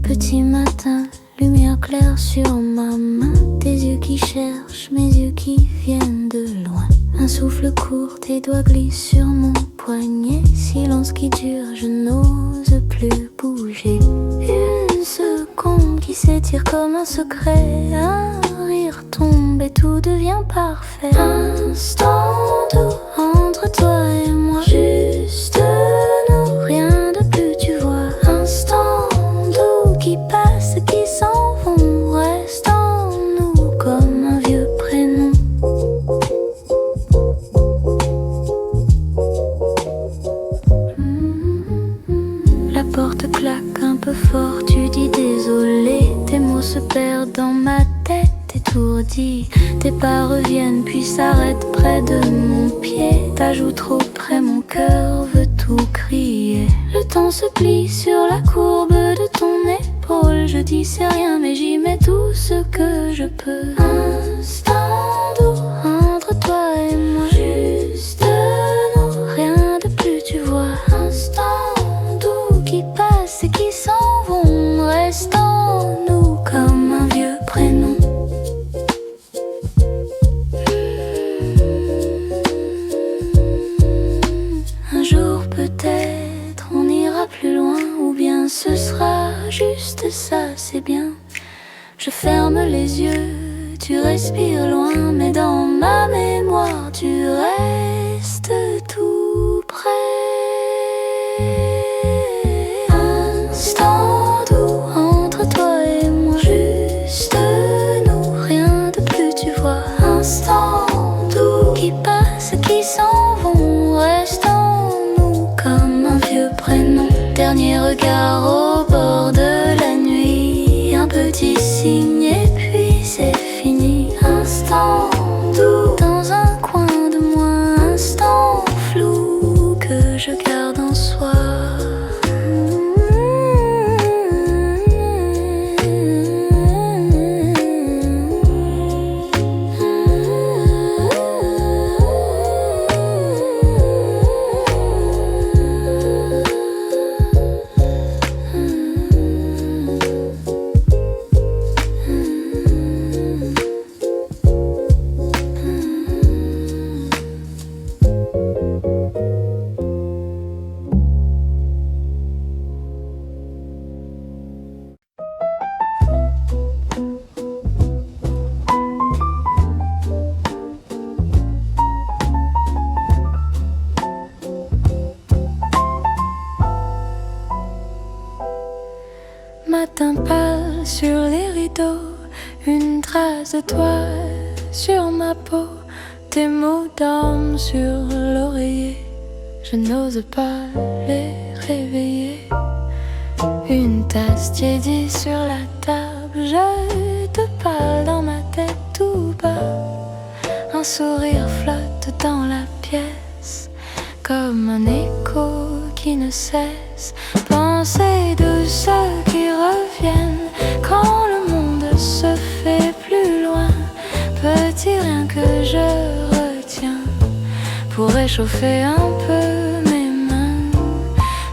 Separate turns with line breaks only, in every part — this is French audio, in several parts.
Petit matin, lumière claire sur ma main, tes yeux qui cherchent, mes yeux qui viennent de loin. Un souffle court, tes doigts glissent sur mon poignet. Silence qui dure, je n'ose plus bouger. Une seconde qui s'étire comme un secret. Un rire tombe et tout devient parfait. Instant doux entre toi et moi, juste nous, rien de plus tu vois. Instant doux qui passe, qui s'en vont, reste en nous comme un vieux prénom. La porte claque un peu fort, tu dis désolé. Tes mots se perdent dans ma tête étourdie. Tes pas reviennent puis s'arrêtent près de mon pied. Ta joue trop près, mon cœur veut tout crier. Le temps se plie sur la courbe de ton épaule. Je dis c'est rien mais j'y mets tout ce que je peux. Instant doux entre toi et moi, juste nous, rien de plus tu vois. Instant doux qui passe et qui s'en vont, reste en nous comme un vieux prénom. Un jour peut-être on ira plus loin, ou bien ce sera juste ça, c'est bien. Je ferme les yeux, tu respires loin, mais dans ma mémoire tu restes tout près. Instant doux entre toi et moi, juste nous, rien de plus tu vois. Instant doux qui passe, qui s'en vont, reste en nous comme un vieux prénom. Dernier regard au bord de la nuit, un petit signe et puis c'est fini. Instant doux dans un coin de moi, instant flou que je garde en soi. Matin pâle sur les rideaux, une trace de toi sur ma peau. Tes mots dorment sur l'oreiller, je n'ose pas les réveiller. Une tasse tiédie sur la table, je te parle dans ma tête tout bas. Un sourire flotte dans la pièce, comme un écho qui ne cesse. Pensées douces qui reviennent quand le monde se fait plus loin. Petit rien que je retiens pour réchauffer un peu mes mains.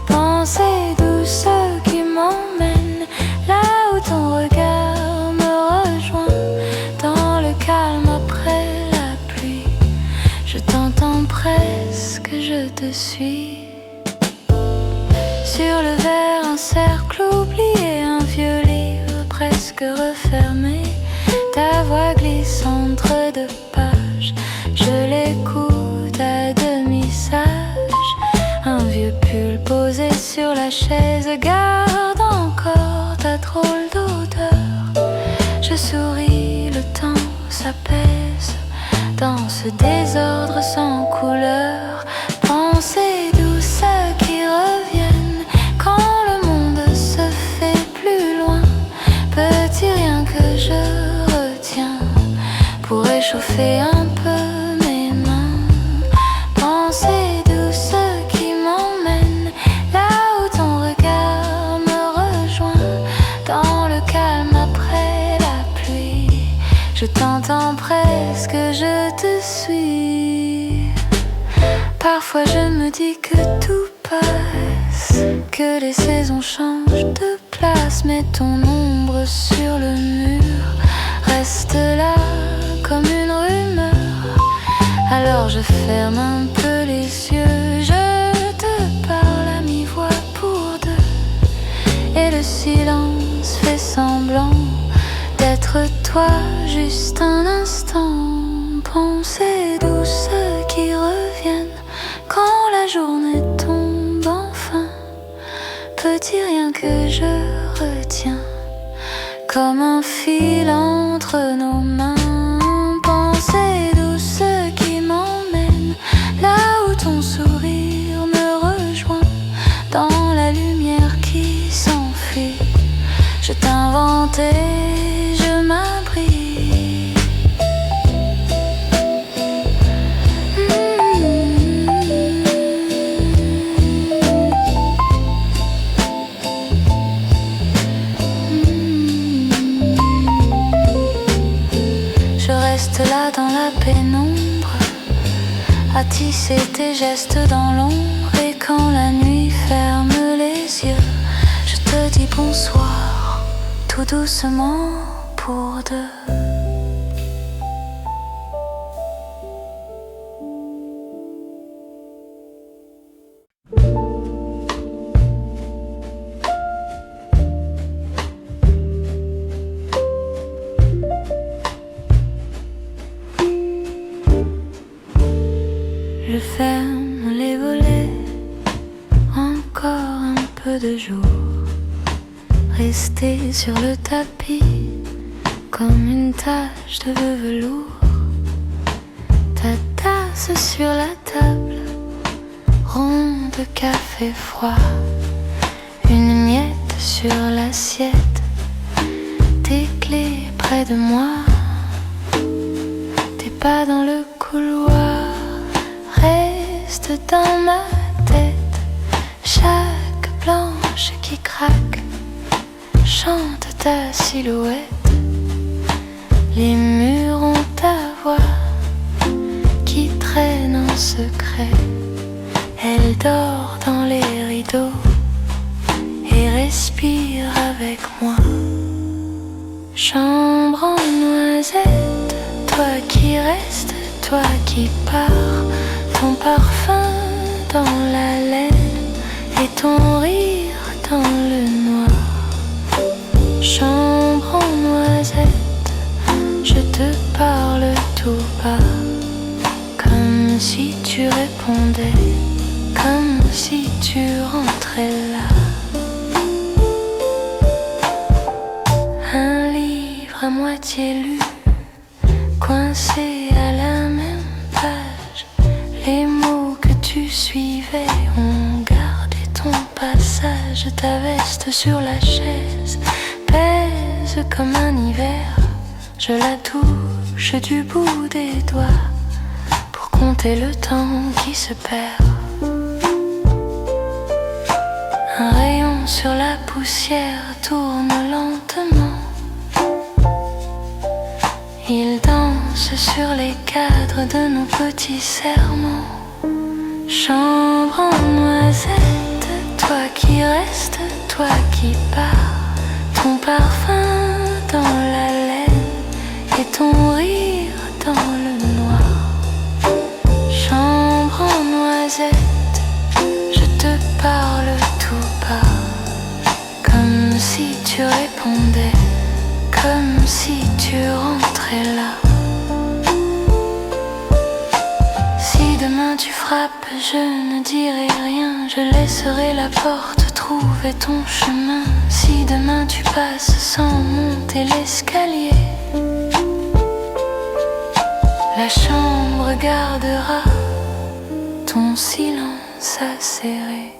Pensées douces qui m'emmènent là où ton regard me rejoint. Dans le calme après la pluie, je t'entends presque, je te suis. Sur le verre, un cercle oublié, un vieux livre presque refermé. Ta voix glisse entre deux pages, je l'écoute à demi-sage. Un vieux pull posé sur la chaise garde encore ta drôle d'odeur. Je souris, le temps s'apaise dans ce désordre sans couleur. Pensées douces qui reviennent quand le monde se fait plus loin. Petit rien que je retiens pour réchauffer un peu mes mains. Pensées douces qui m'emmènent là où ton regard me rejoint. Dans le temps presque je te suis. Parfois je me dis que tout passe, que les saisons changent de place, mais ton ombre sur le mur reste là comme une rumeur. Alors je ferme un peu les yeux, je te parle à mi-voix pour deux, et le silence fait semblant d'être toi juste un instant. Pensées douces qui reviennent quand la journée tombe enfin. Petit rien que je retiens comme un fil entre nos mains. Pensées douces qui m'emmènent là où ton sourire me rejoint, dans la lumière qui s'enfuit. Je t'inventais, je m'abrite. Je reste là dans la pénombre, à tisser tes gestes dans l'ombre. Et quand la nuit ferme les yeux, je te dis bonsoir, tout doucement pour deux. Je ferme les volets, encore un peu de jour, rester sur le tapis comme une tache de velours. Ta tasse sur la table, ronde de café froid, une miette sur l'assiette, tes clés près de moi, tes pas dans le couloir restent dans ma tête. Chaque planche qui craque chante ta silhouette. Les murs ont ta voix qui traîne en secret. Elle dort dans les rideaux et respire avec moi. Chambre en noisette, toi qui restes, toi qui pars, ton parfum dans la laine et ton rire dans le noir. Chambre en noisette, je te parle tout bas, comme si tu répondais, comme si tu rentrais là. Un livre à moitié lu, coincé à la même page. Les mots que tu suivais ont gardé ton passage. Ta veste sur la chaise pèse comme un hiver. Je la touche du bout des doigts pour compter le temps qui se perd. Un rayon sur la poussière tourne lentement. Il danse sur les cadres de nos petits serments. Chambre en noisette, toi qui restes, toi qui pars, ton parfum dans la laine et ton rire dans le noir. Chambre en noisette, je te parle tout bas, comme si tu répondais, comme si tu rentrais là. Si demain tu frappes, je ne dirai rien, je laisserai la porte trouver ton chemin. Si demain tu passes sans monter l'escalier, la chambre gardera ton silence acéré.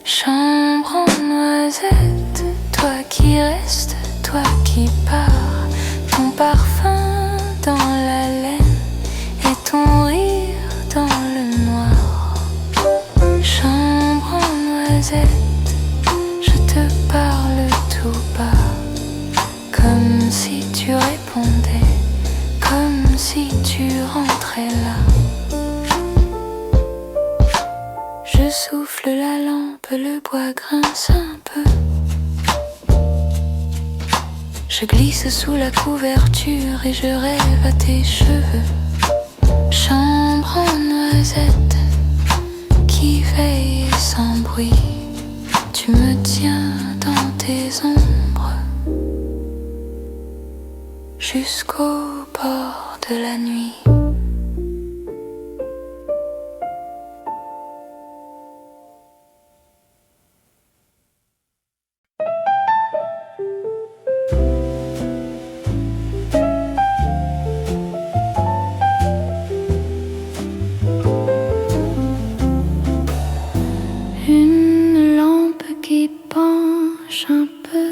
Chambre en noisette, toi qui restes, toi qui pars, ton parfum dans la laine et ton rire dans le noir. Chambre en noisette, je te parle tout bas, comme si tu répondais, rince un peu. Je glisse sous la couverture et je rêve à tes cheveux. Chambre en noisette qui veille sans bruit. Tu me tiens dans tes ombres jusqu'au bord de la nuit. Une lampe qui penche un peu,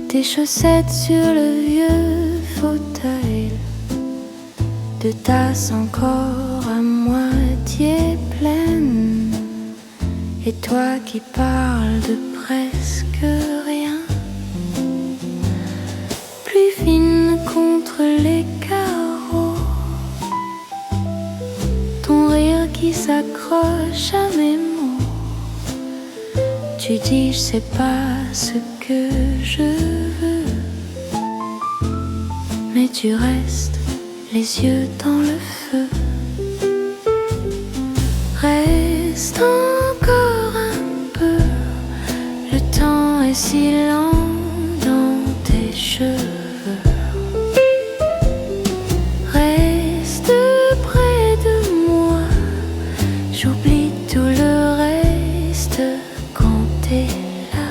tes chaussettes sur le vieux fauteuil, deux tasses encore à moitié pleines, et toi qui parles de presque rien, plus fine contre les carreaux, ton rire qui s'accroche à mes mots. Tu dis je sais pas ce que je veux, mais tu restes les yeux dans le feu. Reste encore un peu, le temps est si lent dans tes cheveux. Reste près de moi, j'oublie tout le reste quand t'es là.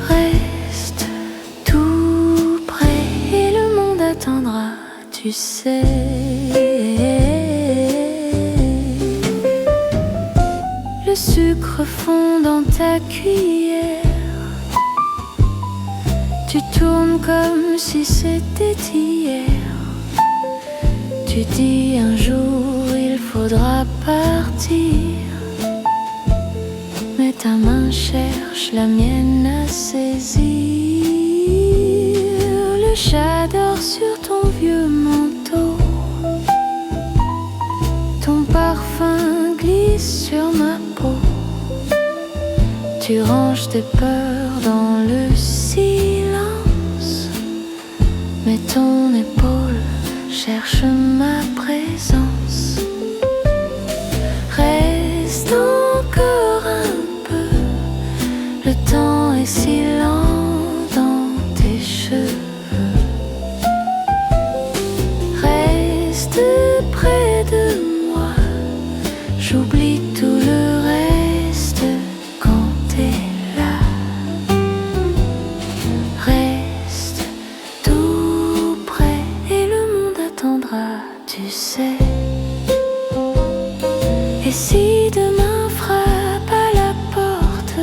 Reste tout près et le monde attendra, tu sais. Le sucre fond dans ta cuillère, tu tournes comme si c'était hier. Tu dis un jour il faudra partir, mais ta main cherche la mienne à saisir. Le chat dort sur ton vieux manteau, ton parfum glisse sur ma peau. Tu ranges tes peurs dans le silence, mais ton épaule cherche ma présence. Reste encore un peu, le temps est si lent dans tes cheveux. Reste près de moi, j'oublie tout le reste quand t'es là. Reste tout près et le monde attendra, tu sais. Et si demain frappe à la porte,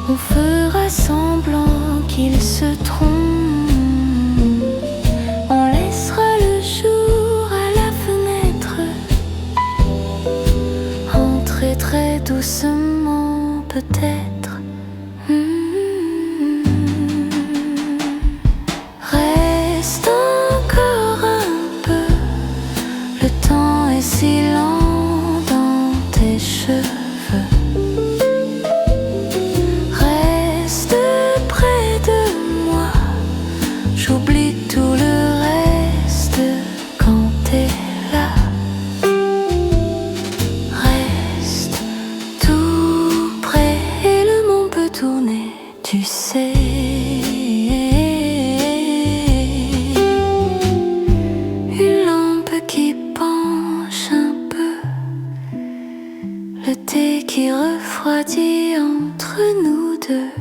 on fera semblant qu'il se trompe. On laissera le jour à la fenêtre entrer très doucement peut-être. Reste encore un peu, le temps est si lent dans tes cheveux. Reste près de moi, j'oublie tout le reste quand t'es là. Reste tout près et le monde peut tourner, tu sais. Une lampe qui penche un peu, le thé qui refroidit entre nous deux.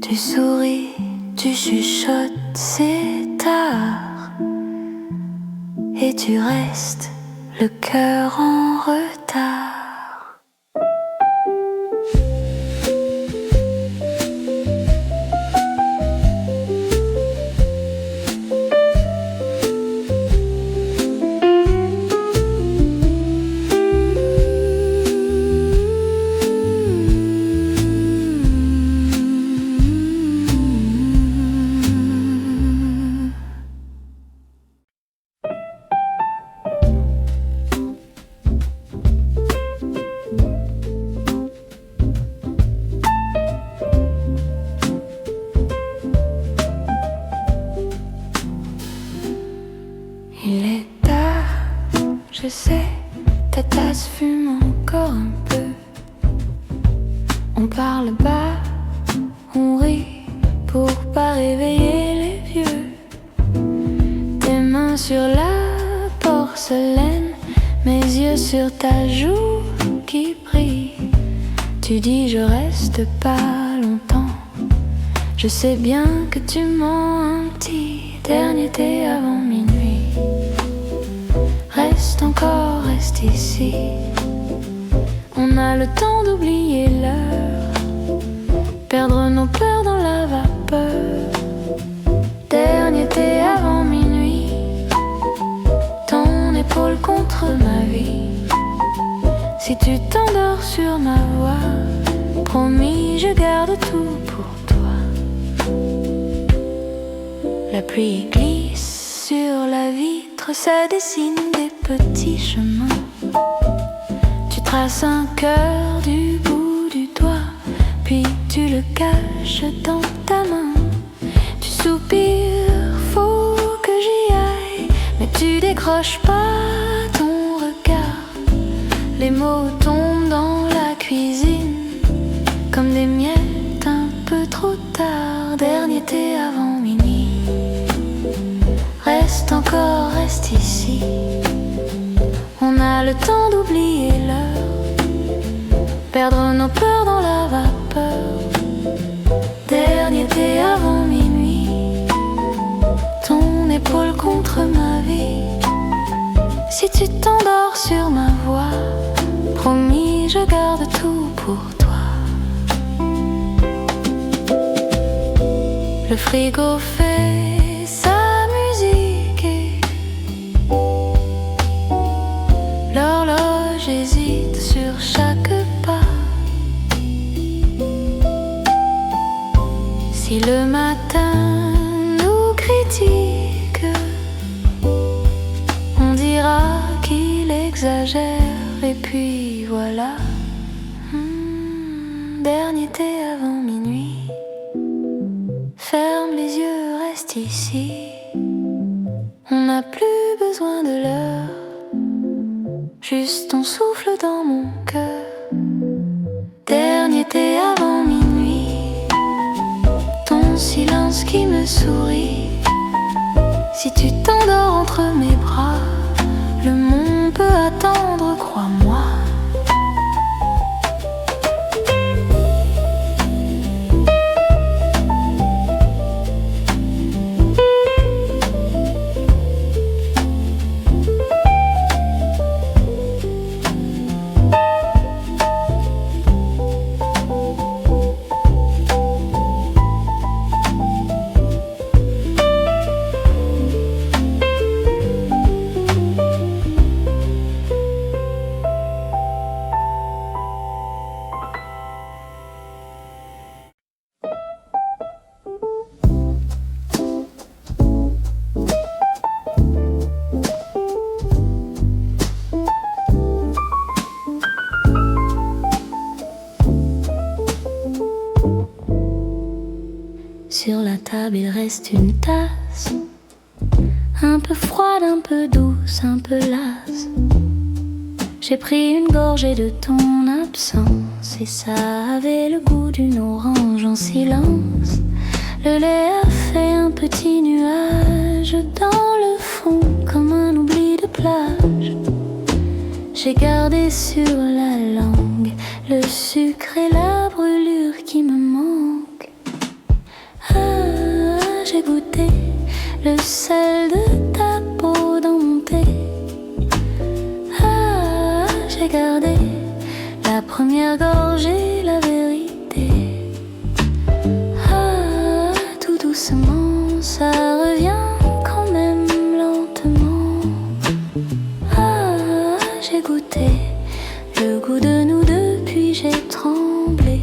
Tu souris, tu chuchotes, c'est tard, et tu restes le cœur en retard. On parle bas, on rit pour pas réveiller les vieux. Tes mains sur la porcelaine, mes yeux sur ta joue qui brille. Tu dis je reste pas longtemps. Je sais bien que tu mens un petit dernier thé avant minuit. Reste encore, reste ici. On a le temps d'oublier l'heure, perdre nos peurs dans la vapeur. Dernier thé avant minuit, ton épaule contre ma vie. Si tu t'endors sur ma voix, promis je garde tout pour toi. La pluie glisse sur la vitre, ça dessine des petits chemins. Tu traces un cœur du bout du doigt, puis tu le caches dans ta main. Tu soupires, faut que j'y aille, mais tu décroches pas ton regard. Les mots tombent dans la cuisine comme des miettes un peu trop tard. Dernier thé avant minuit. Reste encore, reste ici. On a le temps d'oublier l'heure, perdre nos peurs dans la vapeur. Dernier thé avant minuit, ton épaule contre ma vie. Si tu t'endors sur ma voix, promis je garde tout pour toi. Le frigo fait sa musique et l'horloge hésite sur chaque pas. Si le matin nous critique, on dira qu'il exagère. Et puis voilà, dernier thé avant minuit. Ferme les yeux, reste ici. On n'a plus besoin de l'heure, juste ton souffle dans mon cœur. Dernier thé avant minuit, ton silence qui me sourit. Si tu t'endors entre mes bras, le monde peut attendre, crois-moi. Sur la table il reste une tasse, un peu froide, un peu douce, un peu lasse. J'ai pris une gorgée de ton absence et ça avait le goût d'une orange en silence. Le lait a fait un petit nuage dans le fond comme un oubli de plage. J'ai gardé sur la langue le sucre et la brûlure qui me manquent. J'ai goûté le sel de ta peau dans mon thé. J'ai gardé la première gorgée, la vérité. Tout doucement, ça revient quand même lentement. J'ai goûté le goût de nous deux, puis j'ai tremblé.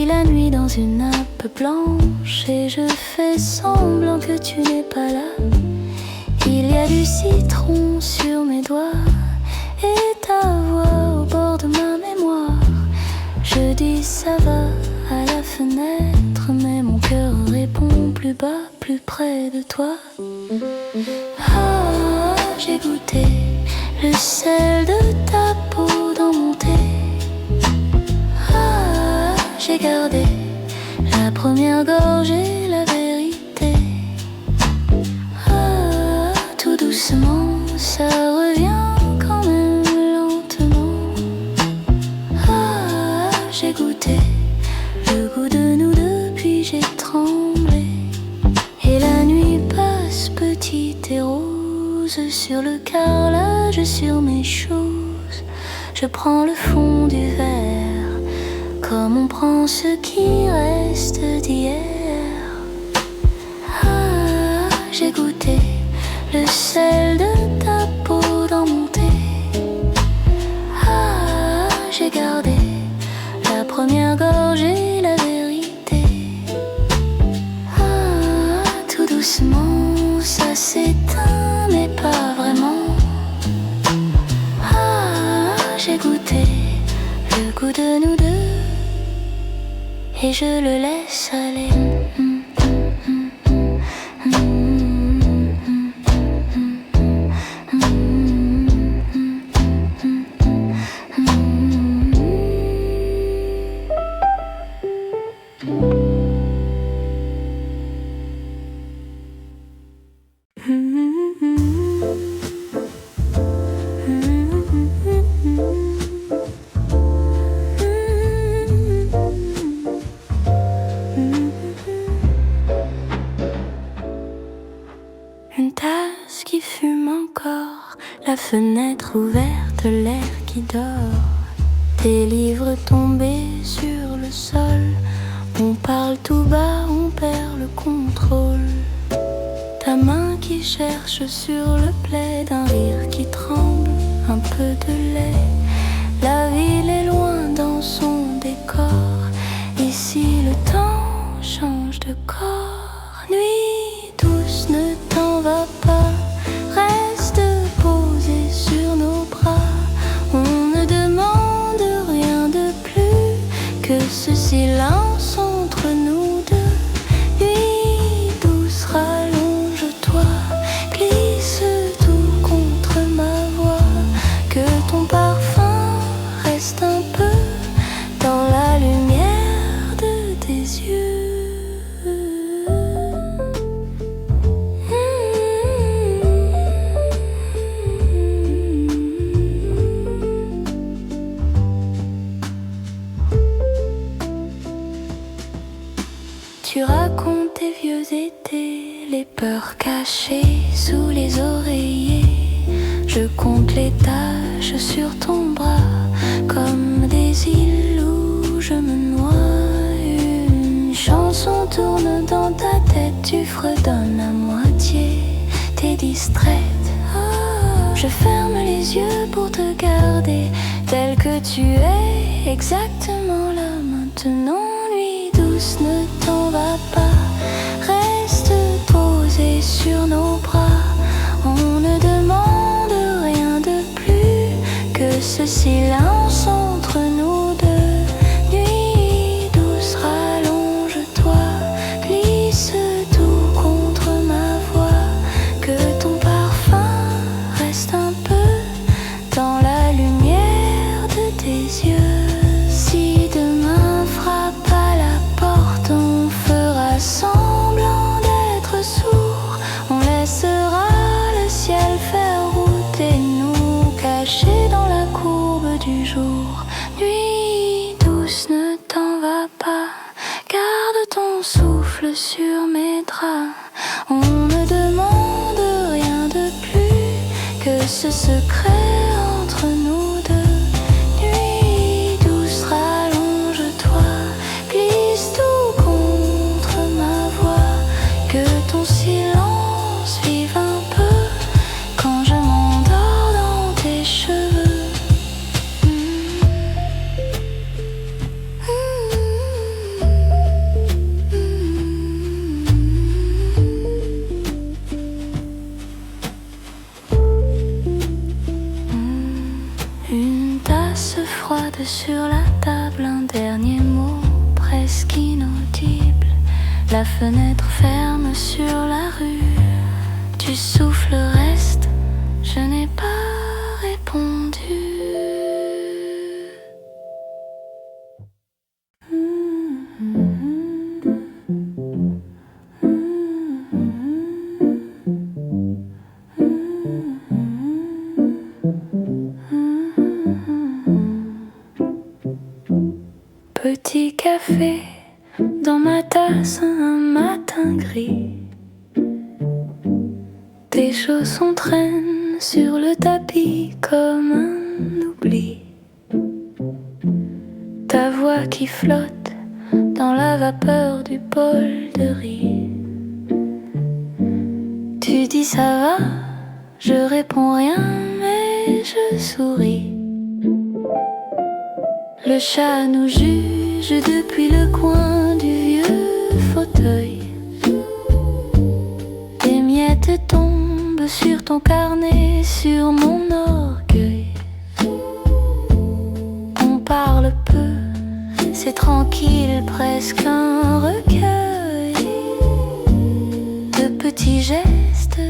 La nuit dans une nappe blanche et je fais semblant que tu n'es pas là. Il y a du citron sur mes doigts et ta voix au bord de ma mémoire. Je dis ça va à la fenêtre, mais mon cœur répond plus bas, plus près de toi. Ah, j'ai goûté le sel de ta peau dans mon thé. Ah, j'ai gardé la première gorgée, la vérité. Ah, tout doucement, ça revient quand même lentement. Ah, j'ai goûté le goût de nous deux, puis j'ai tremblé. Et la nuit passe petite et rose sur le carrelage, sur mes choses. Je prends le fond du verre comme on prend ce qui reste d'hier. Ah, j'ai goûté le sel de ta peau dans mon thé. Ah, j'ai gardé la première gorgée, la vérité. Ah, tout doucement, ça s'éteint, mais pas vraiment. Ah, j'ai goûté le goût de nous deux et je le laisse aller. Une tasse qui fume encore, la fenêtre ouverte, l'air qui dort. Des livres tombés sur le sol, on parle tout bas, on perd le contrôle. Ta main qui cherche sur le plaid, un rire qui tremble, un peu de lait. La ville est loin dans son décor, ici le temps change de corps. Nuit douce, ne t'en va pas, reste posé sur nos bras. On ne demande rien de plus que ce silence entre nous deux. Nuit douce, rallonge-toi, glisse tout contre ma voix, que ton parfum reste un peu dans la lumière de tes yeux. Tu racontes tes vieux étés, les peurs cachées sous les oreillers. Je compte les taches sur ton bras comme des îles où je me noie. Une chanson tourne dans ta tête, tu fredonnes à moitié, t'es distraite. Je ferme les yeux pour te garder tel que tu es, exactement là maintenant. Nuit douce, ne t'en va pas, reste posé sur nos bras. On ne demande rien de plus que ce silence entre nous deux. Nuit douce, rallonge-toi, glisse tout contre ma voix, que ton parfum reste un peu dans la lumière de tes yeux. Si demain frappe à la porte, on fera semblant d'être sourd. On laissera le ciel faire route et nous cacher dans la courbe du jour. Nuit douce, ne t'en va pas, garde ton souffle sur mes draps. On ne demande rien de plus que ce secret entre nous deux. Nuit douce, rallonge-toi, glisse tout contre ma voix, que ton silence vive un peu quand je m'endors dans tes cheveux. froide sur la table, un dernier mot presque inaudible. La fenêtre ferme sur la rue. Tu souffles, reste, je n'ai pas répondu. Petit café dans ma tasse un matin gris. Tes chaussons traînent sur le tapis comme un oubli. Ta voix qui flotte dans la vapeur du bol de riz. Tu dis ça va, je réponds rien mais je souris. Le chat nous juge depuis le coin du vieux fauteuil. Des miettes tombent sur ton carnet, sur mon orgueil. On parle peu, c'est tranquille, presque un recueil de petits gestes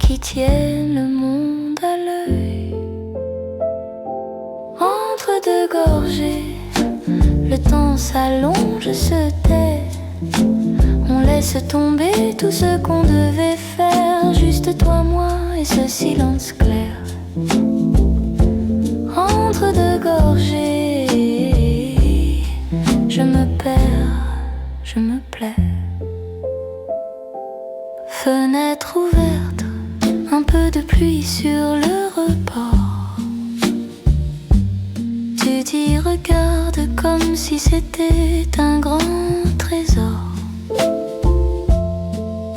qui tiennent le monde à l'œil. Entre deux gorgées, le temps s'allonge, se tait. On laisse tomber tout ce qu'on devait faire, juste toi, moi et ce silence clair. Entre deux gorgées, je me perds, je me plais. Fenêtre ouverte, un peu de pluie sur le rebord. Tu dis regarde comme si c'était un grand trésor.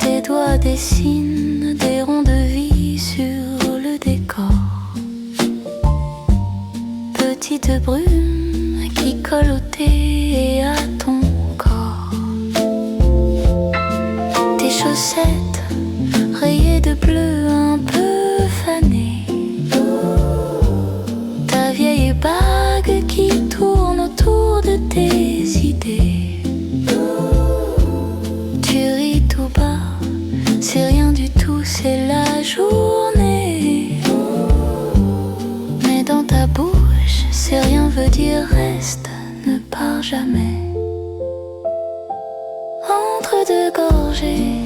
Tes doigts dessinent des ronds de vie sur le décor. Petite brume qui colle au thé et à ton corps. Tes chaussettes rayées de bleu un peu fanées. Ta vieille bague qui tourne autour de tes idées. Tu ris tout bas, c'est rien du tout, c'est la journée. Mais dans ta bouche, c'est rien veut dire reste, ne pars jamais. Entre deux gorgées,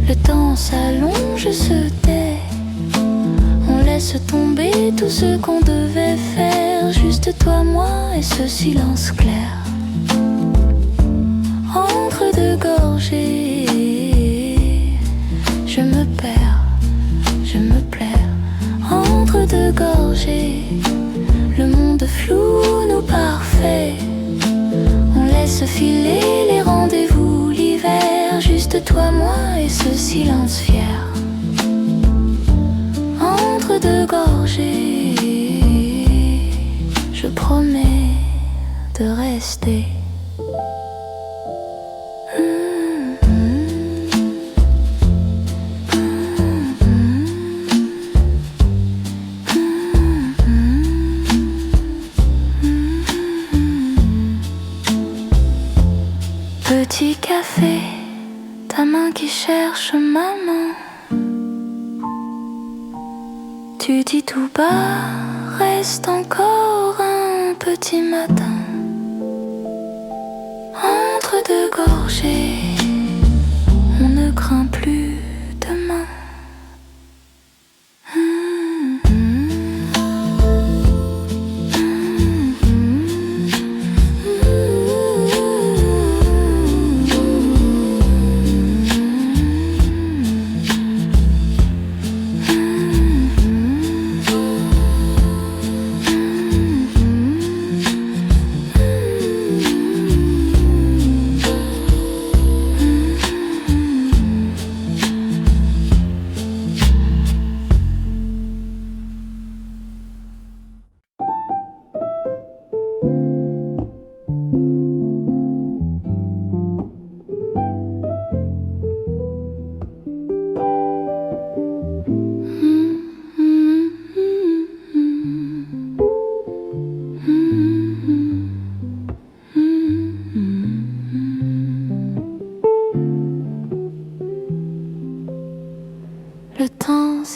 le temps s'allonge, se tait. On laisse tomber tout ce qu'on devait faire, juste toi, moi et ce silence clair. Entre deux gorgées, je me perds, je me plaire. Entre deux gorgées, le monde flou nous parfait. On laisse filer les rendez-vous l'hiver, juste toi, moi et ce silence fier. Entre deux gorgées, je promets de rester. Petit café, ta main qui cherche maman. Tu dis tout bas, reste encore un petit matin. Entre deux gorgées, on ne craint plus demain.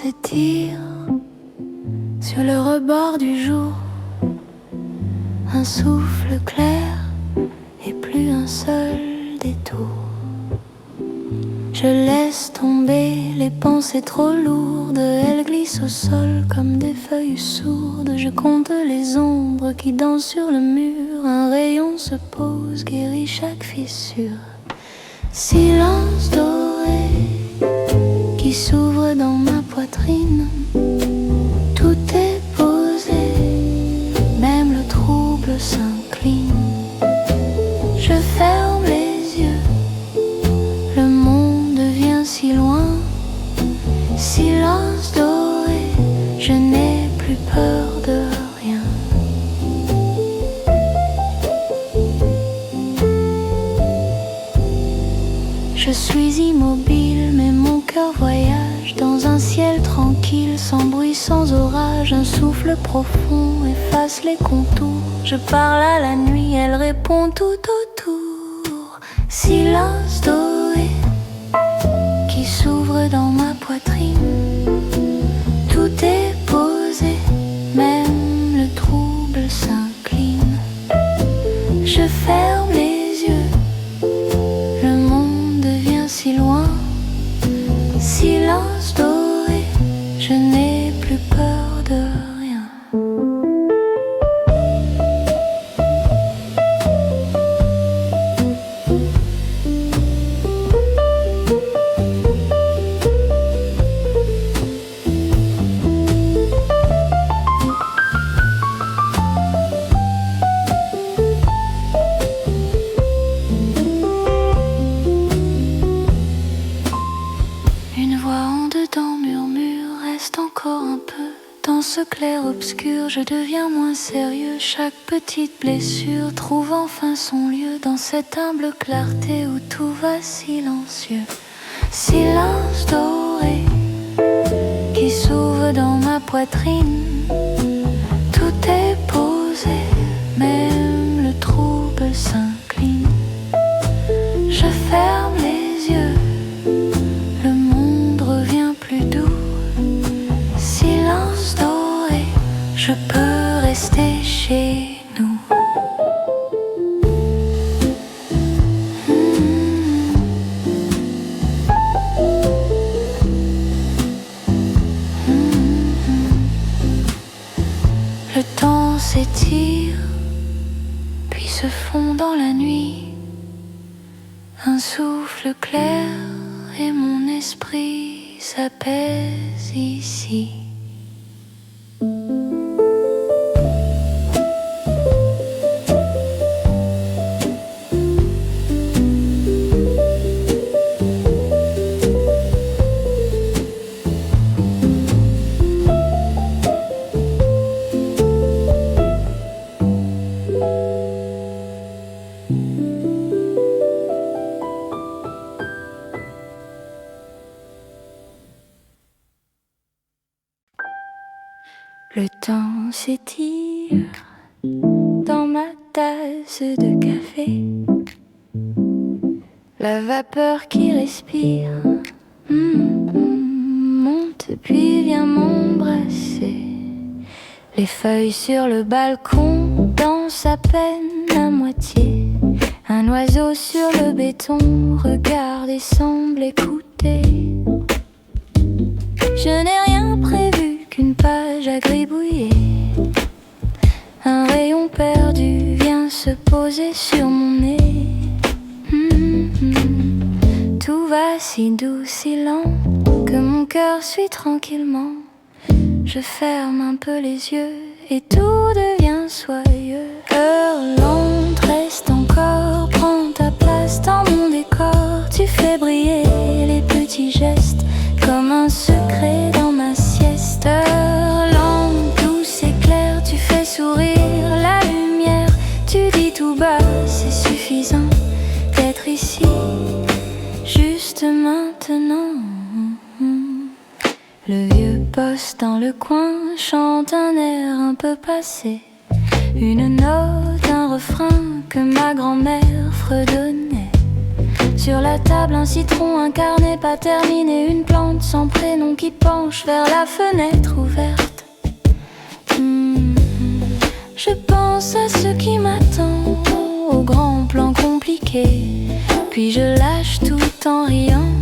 s'étire sur le rebord du jour. Un souffle clair et plus un seul détour. Je laisse tomber les pensées trop lourdes. Elles glissent au sol comme des feuilles sourdes. Je compte les ombres qui dansent sur le mur. Un rayon se pose, guérit chaque fissure. Silence doré qui s'ouvre dans ma poitrine. Tout est posé, même le trouble s'incline. Je ferme les yeux, le monde devient si loin. Silence doré, je n'ai plus peur de rien. Je suis immobile, mais mon cœur voyage dans un ciel tranquille, sans bruit, sans orage. Un souffle profond efface les contours. Je parle à la nuit, elle répond tout autour. Silence doré qui s'ouvre dans ma poitrine. Tout est posé, même le trouble s'incline. Je ferme les yeux, le monde devient si loin. Silence doré, je n'ai plus peur de rien. Une voix en dedans murmure, reste encore un peu. Dans ce clair-obscur, je deviens moins sérieux. Chaque petite blessure trouve enfin son lieu dans cette humble clarté où tout va silencieux. Silence doré qui s'ouvre dans ma poitrine. Tout est posé, même le trouble s'incline. Je ferme les yeux, le monde revient plus doux. Silence doré, je peux rester chez nous. Le temps s'étire, puis se fond dans la nuit. Un souffle clair et mon esprit s'apaise ici. Le temps s'étire dans ma tasse de café. La vapeur qui respire monte puis vient m'embrasser. Les feuilles sur le balcon dansent à peine à moitié. Un oiseau sur le béton regarde et semble écouter. Je n'ai rien prévu qu'une page à gribouiller. Un rayon perdu vient se poser sur mon nez. Tout va si doux, si lent, que mon cœur suit tranquillement. Je ferme un peu les yeux et tout devient soyeux. Heure lente, reste encore, prends ta place dans mon décor. Tu fais briller les petits gestes comme un secret dans ma sieste. Heure lente, douce et claire, tu fais sourire la lumière. Tu dis tout bas, c'est suffisant d'être ici, juste maintenant. Le vieux poste dans le coin chante un air un peu passé. Une note, un refrain que ma grand-mère fredonnait. Sur la table, un citron, un carnet pas terminé, une plante sans prénom qui penche vers la fenêtre ouverte. Je pense à ce qui m'attend, au grand plan compliqué. Puis je lâche tout en riant,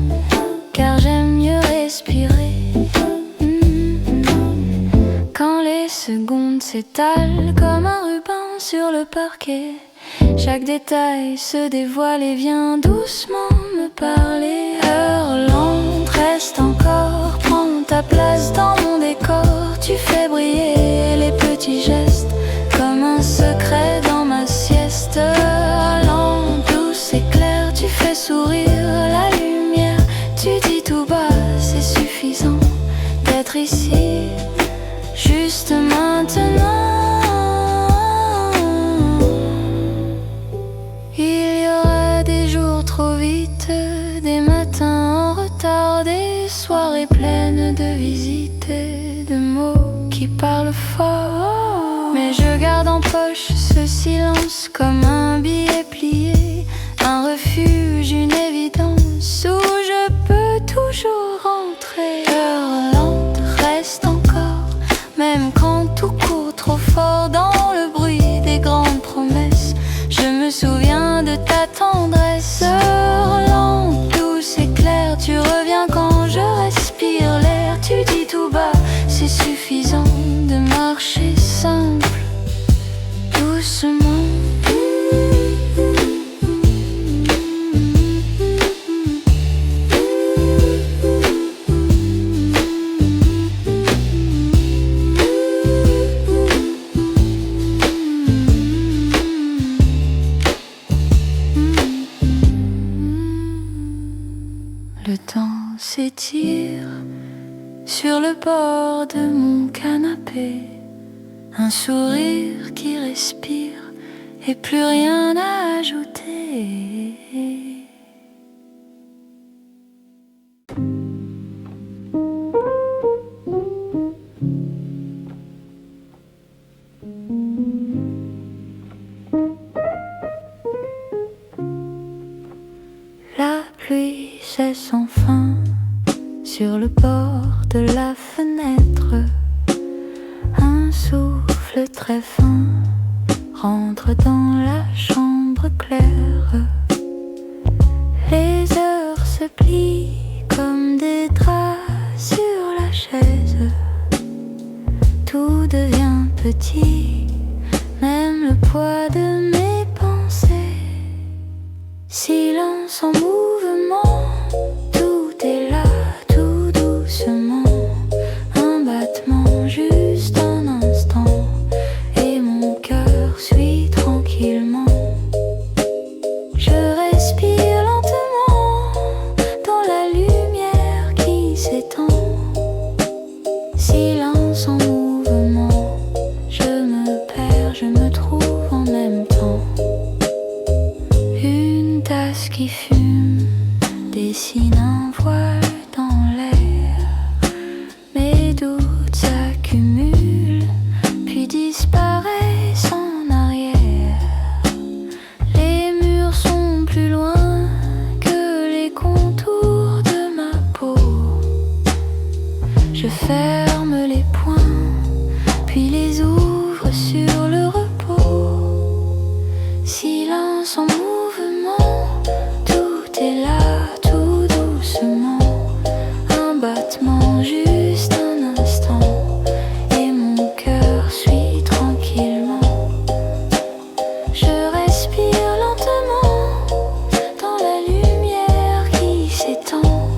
car j'aime mieux respirer. Quand les secondes s'étalent comme un ruban sur le parquet, chaque détail se dévoile et vient doucement me parler. Heure lente, reste encore, prends ta place dans mon décor. Tu fais briller les petits gestes comme un secret dans ma sieste. Heure lente, douce et claire, tu fais sourire la lumière. Tu dis tout bas, c'est suffisant d'être ici, juste maintenant. Il y aura des jours trop vite, des matins en retard, des soirées pleines de visites et de mots qui parlent fort. Mais je garde en poche ce silence comme un billet plié, un refuge, une évidence où je peux toujours rentrer. Heure lente, reste encore, même quand tout court trop fort dans le bruit des grandes promesses. Je me souviens de ta tendresse. Heure lente, douce et claire, tu reviens quand je respire l'air. Tu dis tout bas, c'est suffisant de marcher simple, doucement. Le temps s'étire sur le bord de mon canapé, un sourire qui respire et plus rien à ajouter. La pluie cesse enfin sur le bord de la fenêtre. Un souffle très fin rentre dans la chambre claire. Les heures se plient comme des draps sur la chaise. Tout devient petit, même le poids de mes pensées. Silence en mouvement, tout est là, tout doucement. Un battement, juste un instant, et mon cœur suit tranquillement. Je respire lentement dans la lumière qui s'étend. Silence en mouvement, je me perds, je me trouve en même temps. Une tasse qui fume dessine un voile dans l'air. Mes doutes s'accumulent puis disparaissent en arrière. Les murs sont plus loin que les contours de ma peau. Je ferme les poings puis les ouvre sur le repos. Silence en mouvement, tout est là, tout doucement. Un battement, juste un instant, et mon cœur suit tranquillement. Je respire lentement dans la lumière qui s'étend.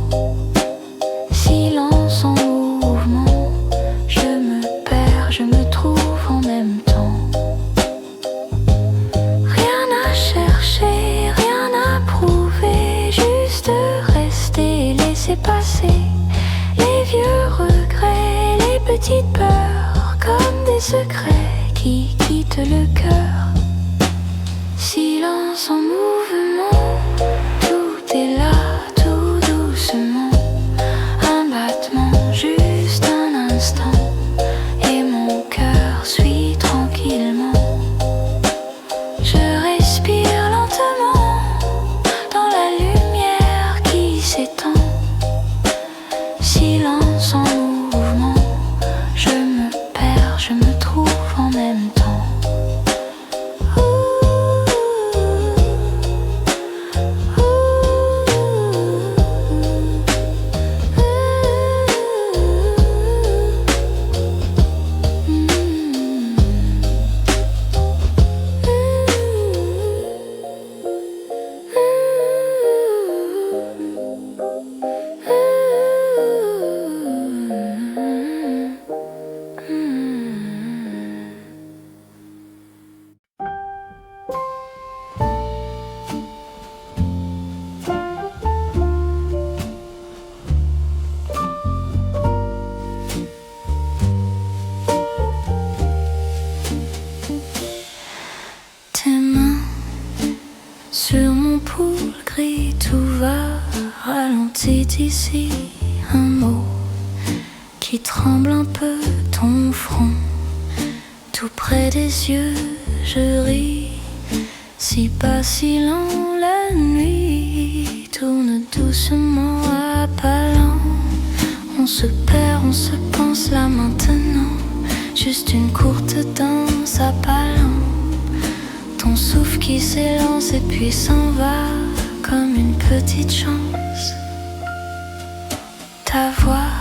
Silence en mouvement, je me perds, je me trouve en même temps. Rien à chercher, rien à prouver, juste rester, laisser passer les vieux regrets, les petites peurs, comme des secrets qui quittent le cœur. Silence en mouvement, tout est là, tout doucement. Un battement, juste un instant, et mon cœur suit tranquillement. Je respire lentement dans la lumière est ici un mot qui tremble un peu ton front. Tout près des yeux, je ris. Si pas si lent, la nuit tourne doucement à pas lents. On se perd, on se pense là maintenant. Juste une courte danse à pas lents. Ton souffle qui s'élance et puis s'en va comme une petite chance. Ta voix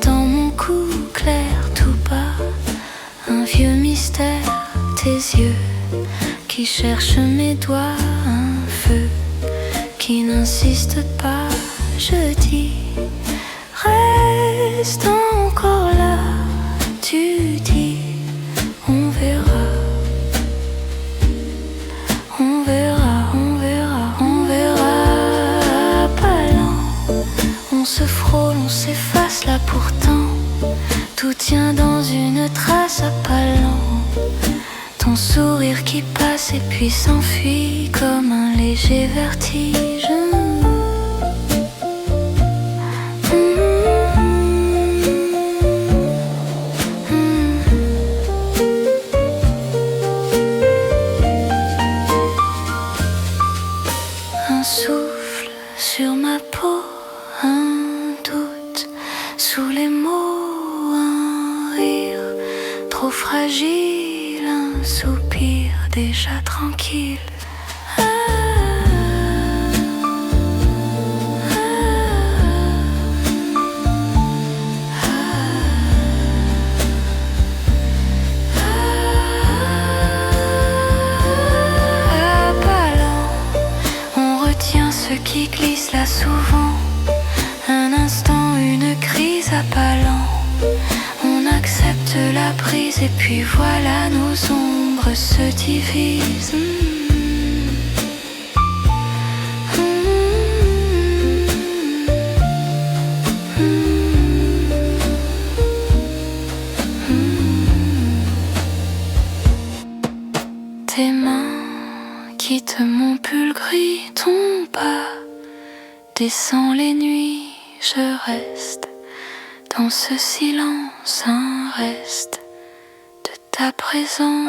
dans mon cou clair tout bas. Un vieux mystère, tes yeux qui cherchent mes doigts. Un feu qui n'insiste pas. Je dis reste encore là. Tu dis on verra. On verra, on verra, on verra. Pas lent. On se frôle, on s'efface là pourtant. Tout tient dans une trace à pas lent. Ton sourire qui passe et puis s'enfuit comme un léger vertige. Un souffle sur ma peau, un doute sous les mots, un rire trop fragile, un soupir déjà tranquille. Qui glisse là souvent. Un instant, une crise à pas lent. On accepte la prise et puis voilà nos ombres se divisent. Tes mains quittent mon pull gris, ton pas descend les nuits, je reste dans ce silence, un reste de ta présence.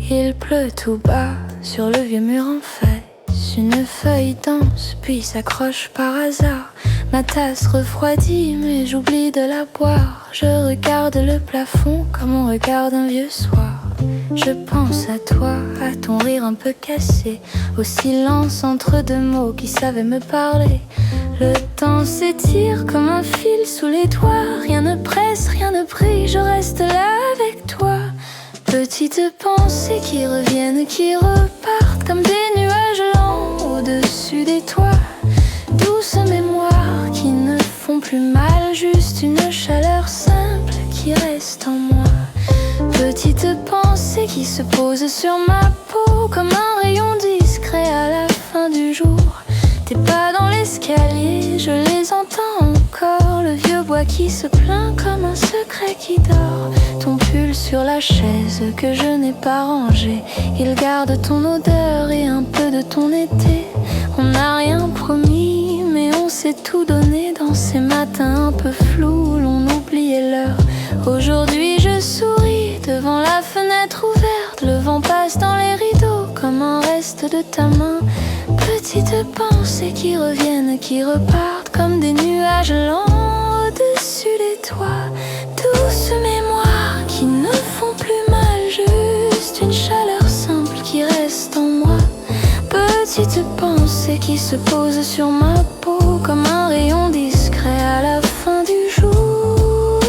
Il pleut tout bas sur le vieux mur en face. Une feuille danse puis s'accroche par hasard. Ma tasse refroidit mais j'oublie de la boire. Je regarde le plafond comme on regarde un vieux soir. Je pense à toi, à ton rire un peu cassé, au silence entre deux mots qui savaient me parler. Le temps s'étire comme un fil sous les doigts. Rien ne presse, rien ne brille, je reste là avec toi. Petites pensées qui reviennent, qui repartent comme des nuages lents au-dessus des toits. Douces mémoires qui ne font plus mal, juste une chaleur simple qui reste en moi. Petites pensées qui se posent sur ma peau comme un rayon discret à la fin du jour. Tes pas dans l'escalier, je les entends encore. Le vieux bois qui se plaint comme un secret qui dort. Ton pull sur la chaise que je n'ai pas rangé. Il garde ton odeur et un peu de ton été. On n'a rien promis, mais on s'est tout donné dans ces matins un peu flous où l'on oubliait l'heure. Aujourd'hui je souris devant la fenêtre ouverte. Le vent passe dans les rideaux comme un reste de ta main. Petites pensées qui reviennent, qui repartent comme des nuages lents au-dessus des toits. Douces mémoires qui ne font plus mal, juste une chaleur simple qui reste en moi. Petite pensée qui se pose sur ma peau comme un rayon discret à la fin du jour.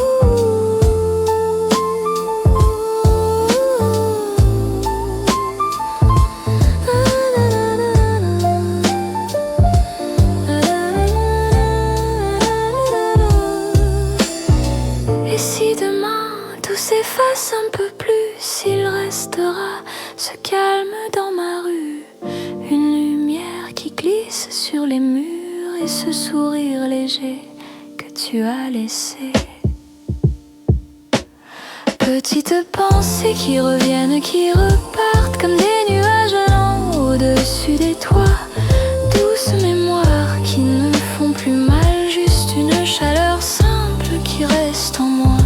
Et si demain tout s'efface un peu plus, il restera ce calme dans ma rue, une lumière qui glisse sur les murs et ce sourire léger que tu as laissé. Petites pensées qui reviennent, qui repartent comme des nuages lents au-dessus des toits. Douces mémoires qui ne font plus mal, juste une chaleur simple qui reste en moi.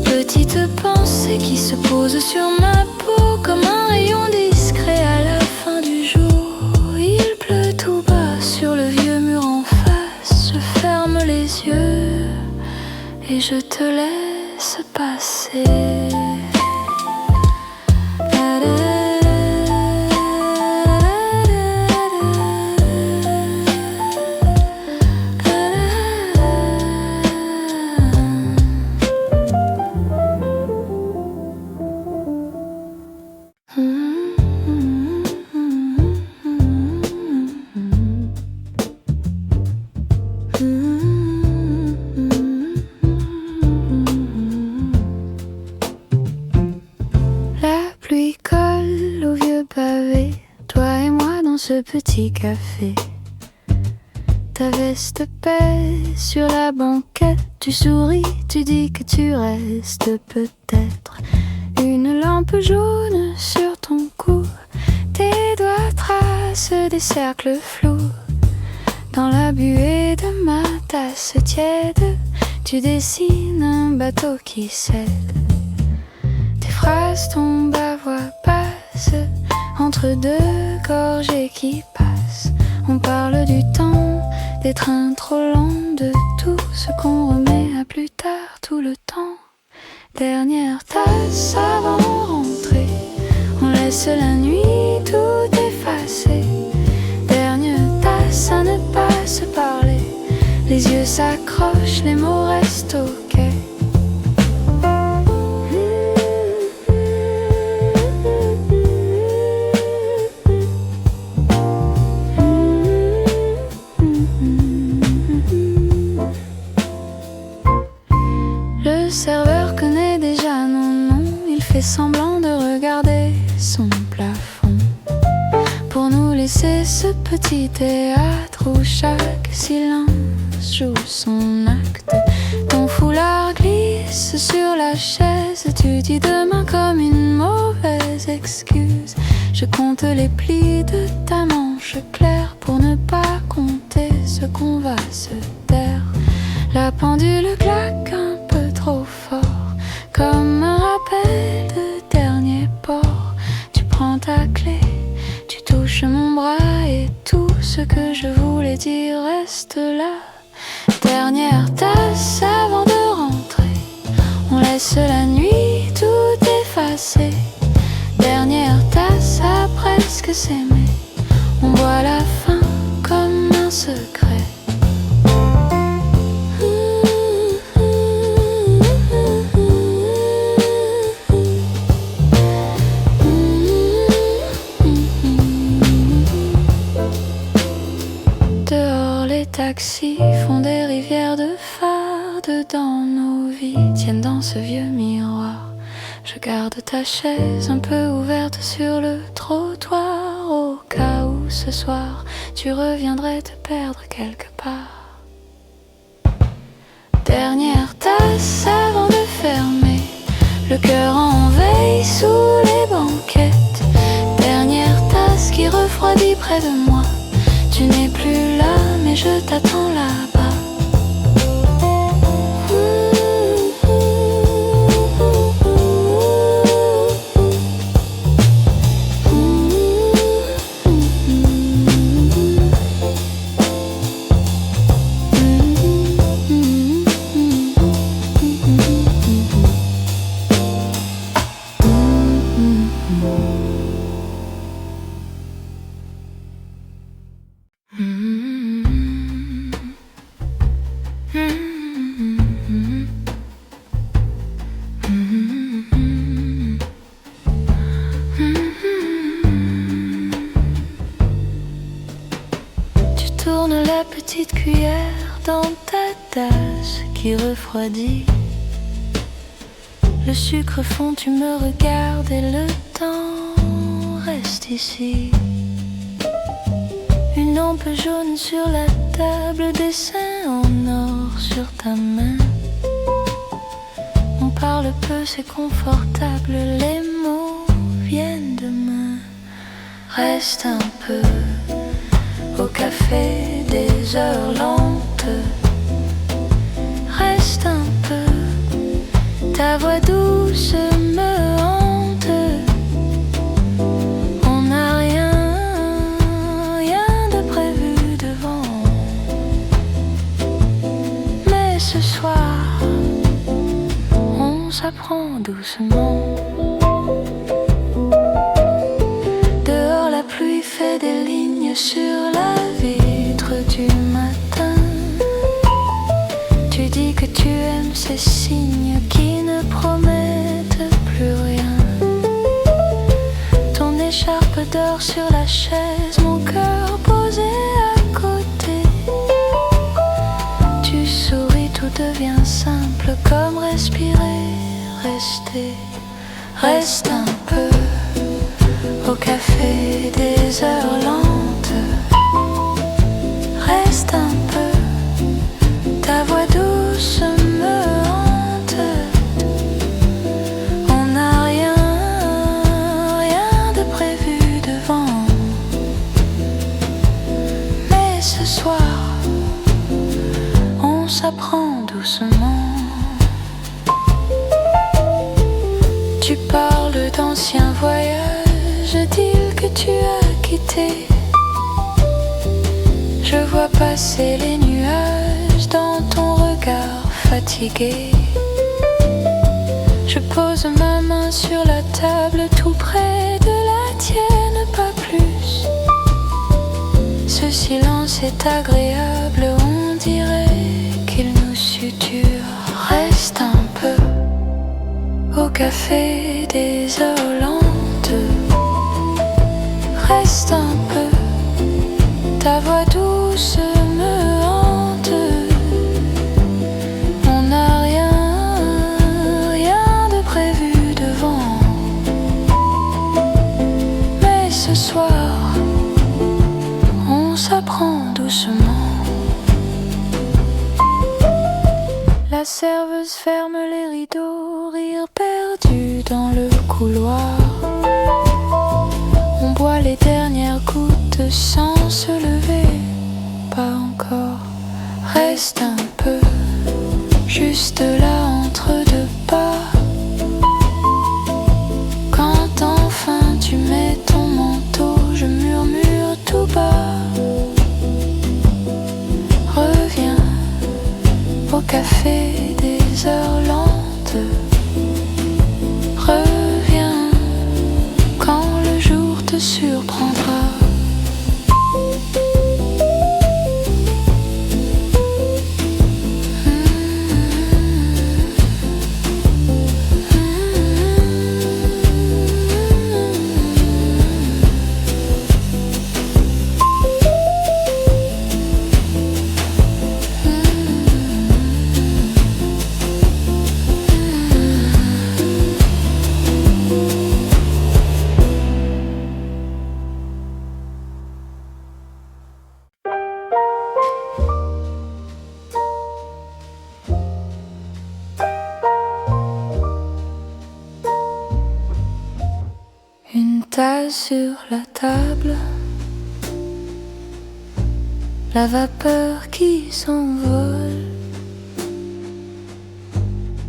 Petites pensées qui se posent sur ma peau comme un rayon discret à la fin du jour. Il pleut tout bas sur le vieux mur en face. Je ferme les yeux et je te laisse passer. Ce petit café, ta veste pèse sur la banquette. Tu souris, tu dis que tu restes peut-être. Une lampe jaune sur ton cou, tes doigts tracent des cercles flous. Dans la buée de ma tasse tiède, tu dessines un bateau qui cède. Tes phrases tombent à voix basse entre deux gorgées qui passent. On parle du temps, des trains trop lents, de tout ce qu'on remet à plus tard, tout le temps. Dernière tasse avant de rentrer, on laisse la nuit tout effacer. Dernière tasse à ne pas se parler, les yeux s'accrochent, les mots restent au quai. Le serveur connaît déjà nos noms, il fait semblant de regarder son plafond pour nous laisser ce petit théâtre où chaque silence joue son acte. Ton foulard glisse sur la chaise, tu dis demain comme une mauvaise excuse. Je compte les plis de ta manche claire pour ne pas compter ce qu'on va se taire. La pendule claque un peu trop fort, comme un rappel de dernier port. Tu prends ta clé, tu touches mon bras et tout ce que je voulais dire reste là. Dernière tasse avant de rentrer, on laisse la nuit tout effacer. Dernière tasse à presque s'aimer, on boit la fin comme un secret. Taxis font des rivières de fard dans nos vies, tiennent dans ce vieux miroir. Je garde ta chaise un peu ouverte sur le trottoir, au cas où ce soir tu reviendrais te perdre quelque part. Dernière tasse avant de fermer, le cœur en veille sous les banquettes. Dernière tasse qui refroidit près de moi. Tu n'es plus là, mais je t'attends là-bas. qui refroidit. Le sucre fond, tu me regardes et le temps reste ici. Une lampe jaune sur la table, dessin en or sur ta main. On parle peu, c'est confortable, les mots viennent de main. Reste un peu au café des heures lentes. Reste un peu, ta voix douce me hante. On n'a rien de prévu devant. Mais ce soir, on s'apprend doucement. Dehors la pluie fait des lignes sur la vitre du matin. Tu dis que tu aimes ces signes qui ne promettent plus rien. Ton écharpe dort sur la chaise, mon cœur posé à côté. Tu souris, tout devient simple comme respirer, rester. Reste un peu au café des heures lentes. Reste un peu, ta voix douce me hante. On n'a rien de prévu devant. Mais ce soir, on s'apprend doucement. Tu parles d'anciens voyages, d'îles que tu as quittées. Je vois passer les nuages dans ton regard fatigué. Je pose ma main sur la table tout près de la tienne, pas plus. Ce silence est agréable, on dirait qu'il nous suture. Reste un peu au café des heures lentes. Reste un peu, ta voix douce me hante. On n'a rien de prévu devant. Mais ce soir, on s'apprend doucement. La serveuse ferme les rideaux, rire perdu dans le couloir. On boit les dernières gouttes sans se lever, pas encore. Reste un peu, juste là entre deux pas. Quand enfin tu mets ton manteau, je murmure tout bas. Reviens au café des heures lentes. Reviens quand le jour te surprendra. Tasse sur la table, la vapeur qui s'envole.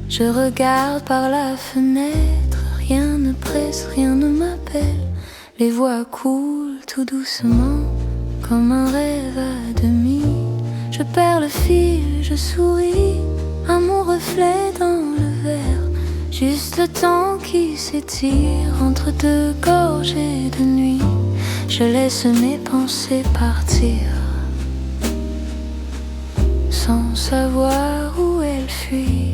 Je regarde par la fenêtre, rien ne presse, rien ne m'appelle. Les voix coulent tout doucement, comme un rêve à demi. Je perds le fil, je souris, à mon reflet dans le verre. Juste le temps qui s'étire entre deux gorgées de nuit. Je laisse mes pensées partir, sans savoir où elles fuient.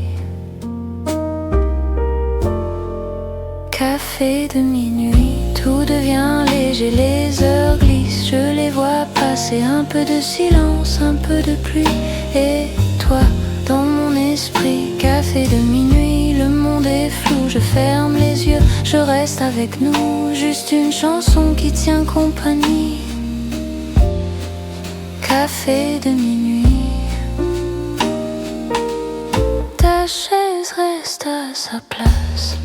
Café de minuit, tout devient léger, les heures glissent. Je les vois passer, un peu de silence, un peu de pluie. Et toi, dans mon esprit, ferme les yeux, je reste avec nous. Juste une chanson qui tient compagnie. Café de minuit. Ta chaise reste à sa place,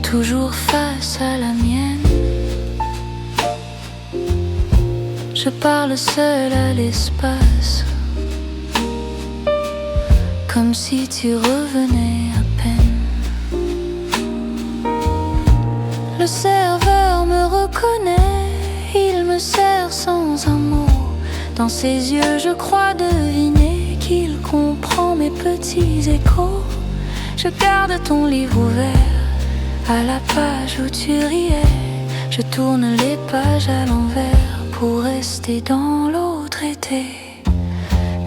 toujours face à la mienne. Je parle seul à l'espace, comme si tu revenais à peine. Le serveur me reconnaît, il me sert sans un mot. Dans ses yeux je crois deviner qu'il comprend mes petits échos. Je garde ton livre ouvert à la page où tu riais. Je tourne les pages à l'envers pour rester dans l'autre été.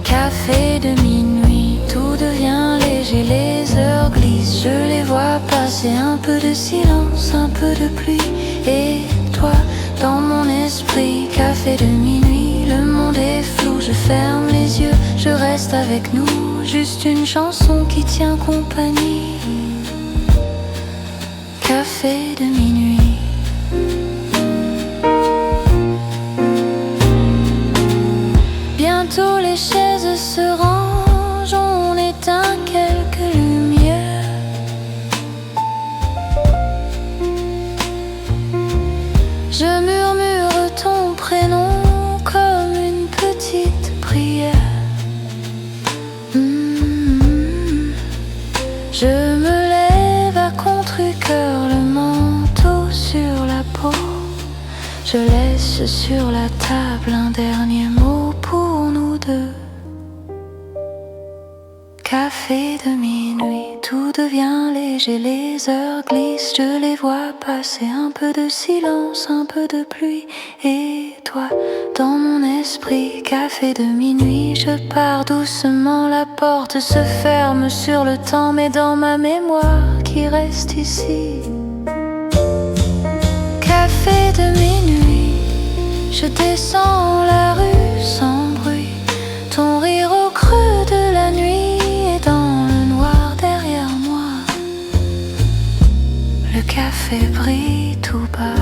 Café de minuit, tout devient léger, les heures glissent, je les vois passer. Un peu de silence, un peu de pluie, et toi dans mon esprit. Café de minuit, le monde est flou, je ferme les yeux, je reste avec nous. Juste une chanson qui tient compagnie. Café de minuit. Bientôt les chaises se rangent, on éteint quelques lumières. Je murmure ton prénom comme une petite prière. Je me lève à contre-cœur, le manteau sur la peau. Je laisse sur la table un dernier mot pour nous deux. Café de minuit, tout devient léger, les heures glissent, je les vois passer. Un peu de silence, un peu de pluie, et toi dans mon esprit. Café de minuit, je pars doucement, la porte se ferme sur le temps, mais dans ma mémoire qui reste ici. Café de minuit, je descends la rue sans bruit, ton rire au creux de la nuit et dans le noir derrière moi. Le café brille tout bas.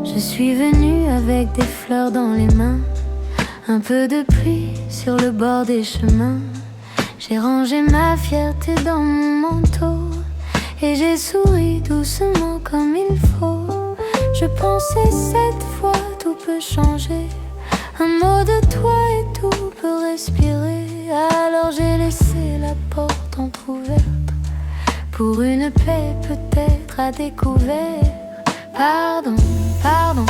Je suis venue avec des fleurs dans les mains, un peu de pluie sur le bord des chemins. J'ai rangé ma fierté dans mon manteau et j'ai souri doucement comme il faut. Je pensais cette fois tout peut changer, un mot de toi et tout peut respirer. Alors j'ai laissé la porte entrouverte pour une paix peut-être à découvert. Pardon, pardon,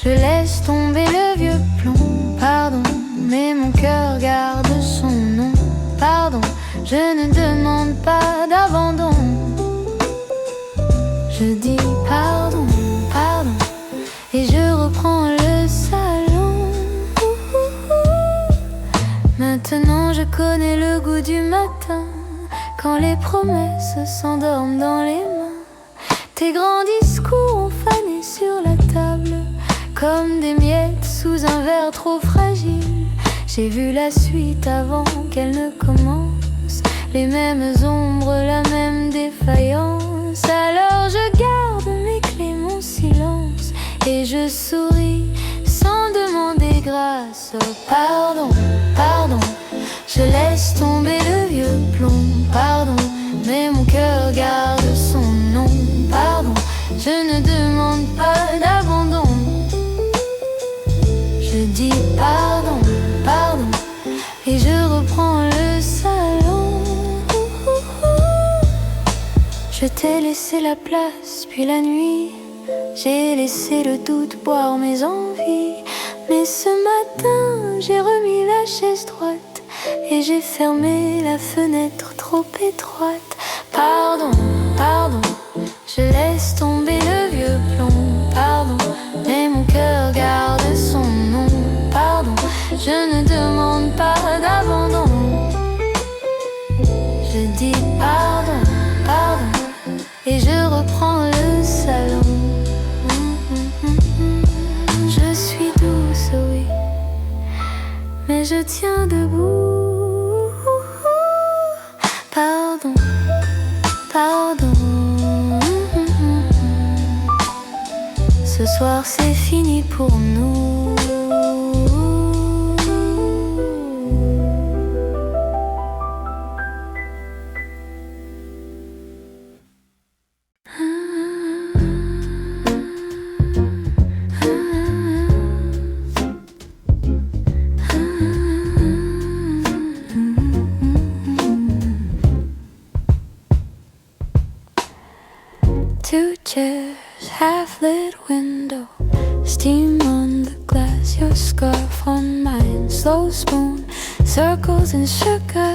je laisse tomber le vieux plomb. Pardon, mais mon cœur garde son nom. Pardon, je ne demande pas d'abandon. Je dis pardon, pardon, et je reprends le salon. Maintenant je connais le goût du matin, quand les promesses s'endorment dans les mains. Tes grands discours ont fané sur la table, comme des miettes sous un verre trop fragile. J'ai vu la suite avant qu'elle ne commence, les mêmes ombres, la même défaillance. Alors je garde mes clés, mon silence, et je souris sans demander grâce. Oh, pardon, pardon, je laisse tomber le vieux plomb. Pardon, mais mon cœur garde son nom. Pardon, je ne demande pas d'abandon. Je dis pardon, pardon, et je reprends le salon. Je t'ai laissé la place, puis la nuit, j'ai laissé le doute boire mes envies. Mais ce matin, j'ai remis la chaise droite et j'ai fermé la fenêtre trop étroite. Pardon, pardon, je laisse tomber le vieux plomb. Pardon, mais mon cœur garde son nom. Pardon, je ne demande pas d'abandon. Je dis pardon, pardon, et je reprends le salon. Je suis douce, oui, mais je tiens debout. Pardon, pardon. Ce soir c'est fini pour nous. Two chairs, half-lit window, steam on the glass, your scarf on mine, slow spoon, circles and sugar.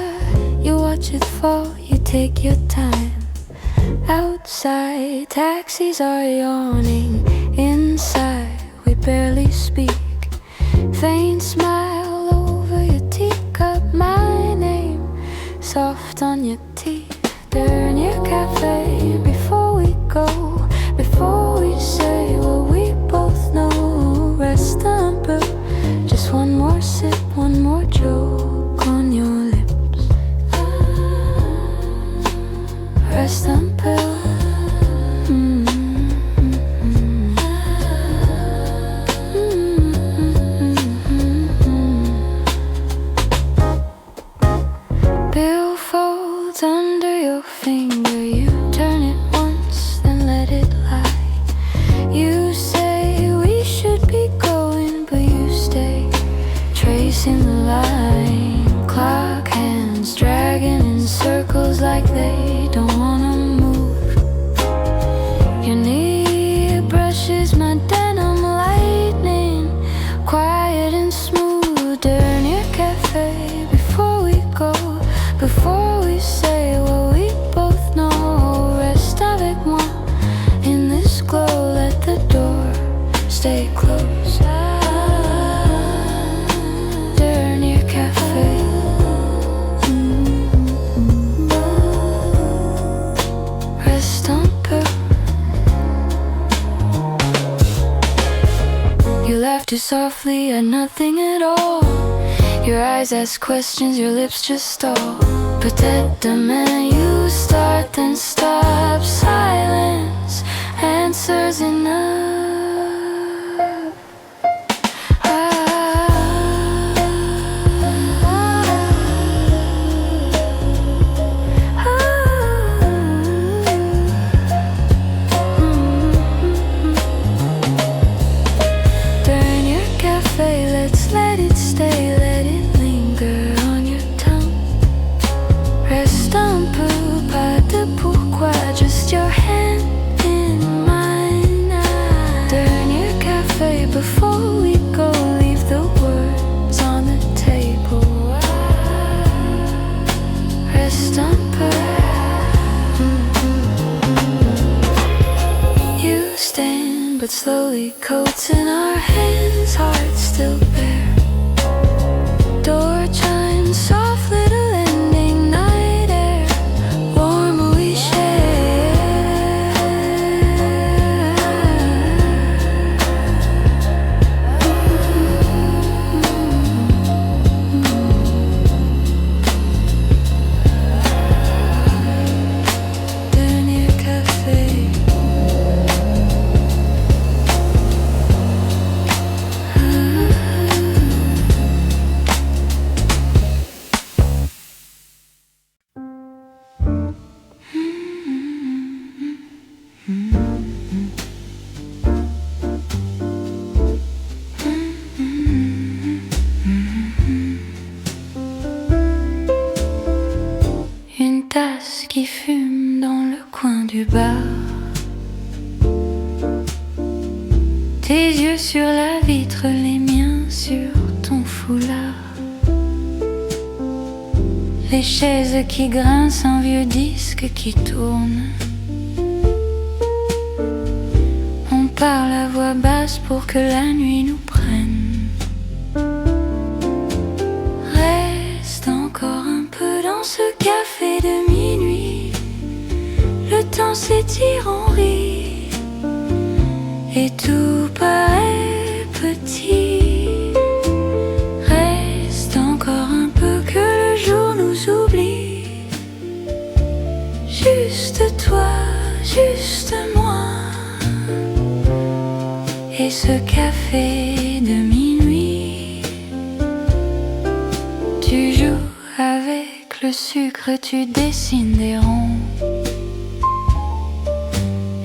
You watch it fall, you take your time. Outside, taxis are yawning. Inside, we barely speak. Faint smile over your teacup, my name soft on your teeth. Turn your cafe before we go, before we say what we both know. Rest un peu, just one more sip, one more joke on your lips. Rest un peu. Bill folds under your finger. You turn it once, then let it lie. You say we should be going, but you stay, tracing the line. Clock hands dragging in circles like they don't wanna move. Your knee brushes my denim, lightning, quiet and smooth. Turn your cafe before we go, before we say what we both know. Reste avec moi in this glow, let the door stay closed. Dernier café. Reste un peu. You laugh too softly at nothing at all. Your eyes ask questions, your lips just stall. Peut-être demain you start then stop. Silence answers enough. Turn your cafe, let's let it stay, let it linger on your tongue. Reste un peu, pas de pourquoi, just your hand in mine. Turn your cafe before we go, leave the words on the table. Reste un peu. You stand, but slowly, coats in our hands, hearts still bare. Door chimes, soft little ending, night air, warm we share. Dernier café. sur la vitre, les miens sur ton foulard. Les chaises qui grincent, un vieux disque qui tourne. On parle à voix basse pour que la nuit nous prenne. Reste encore un peu dans ce café de minuit. Le temps s'étire, on rit, et tout paraît petit. Reste encore un peu que le jour nous oublie. Juste toi, juste moi, et ce café de minuit. Tu joues avec le sucre, tu dessines des ronds.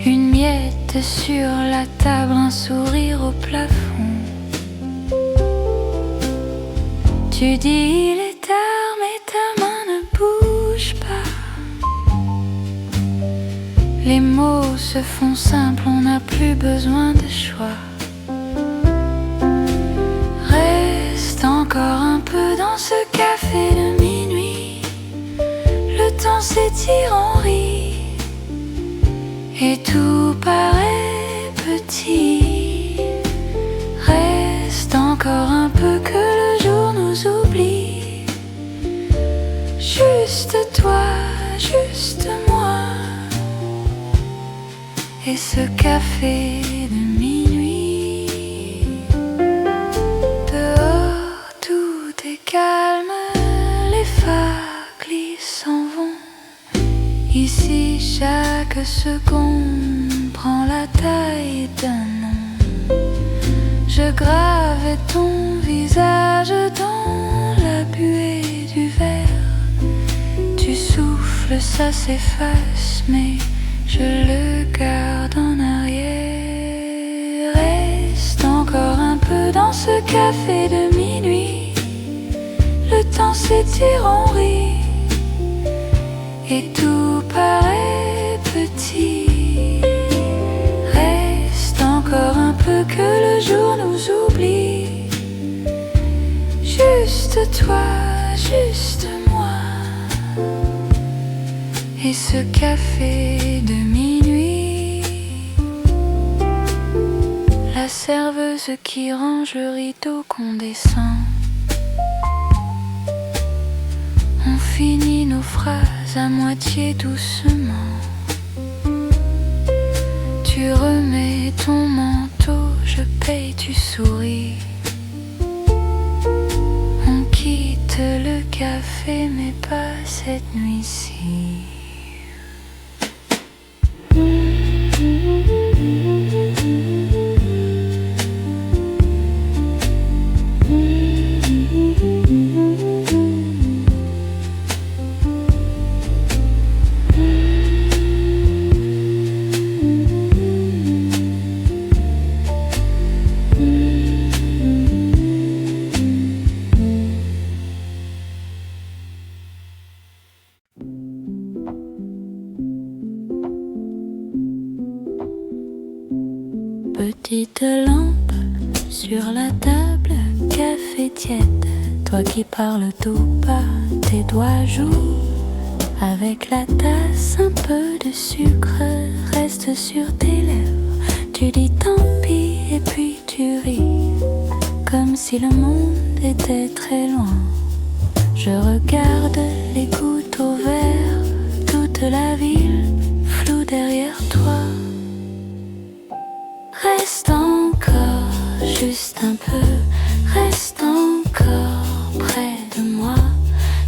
Une miette sur la table, un sourire au plafond. Tu dis il est tard, mais ta main ne bouge pas. Les mots se font simples, on n'a plus besoin de choix. Reste encore un peu dans ce café de minuit. Le temps s'étire, on rit, et tout paraît petit. Reste encore un peu que le jour nous oublie. Juste toi, juste moi, et ce café de minuit. Dehors tout est calme, les phares glissent, s'en vont. Ici chaque seconde prend la taille d'un nom. Je grave ton visage dans la buée du verre. Tu souffles, ça s'efface, mais je le garde en arrière. Reste encore un peu dans ce café de minuit. Le temps s'étire, on rit, et tout paraît petit. Reste encore un peu que le jour nous oublie. Juste toi, juste moi, et ce café de minuit. La serveuse qui range le rideau qu'on descend. On finit nos phrases à moitié doucement. Tu remets ton manteau, je paye, tu souris. On quitte le café, mais pas cette nuit-ci. Petite lampe sur la table, café tiède. Toi qui parles tout bas, tes doigts jouent avec la tasse. Un peu de sucre reste sur tes lèvres. Tu dis tant pis et puis tu ris, comme si le monde était très loin. Je regarde les gouttes au verre, toute la ville floue derrière toi. Reste encore, juste un peu, reste encore près de moi.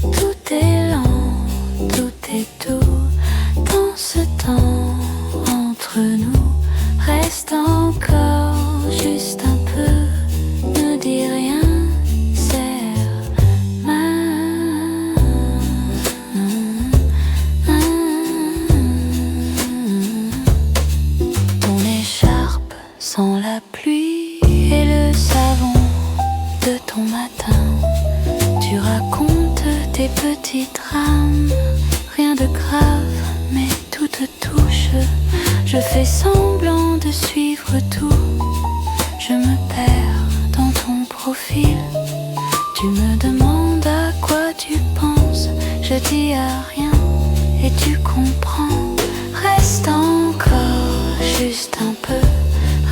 Tout est lent, tout est doux dans ce temps entre nous. Reste encore, juste un peu, ne dis rien, serre ma ton écharpe sans la pluie et le savon de ton matin. Tu racontes tes petits drames, rien de grave, mais tout te touche. Je fais semblant de suivre tout, je me perds. demande à quoi tu penses, je dis à rien et tu comprends. Reste encore, juste un peu,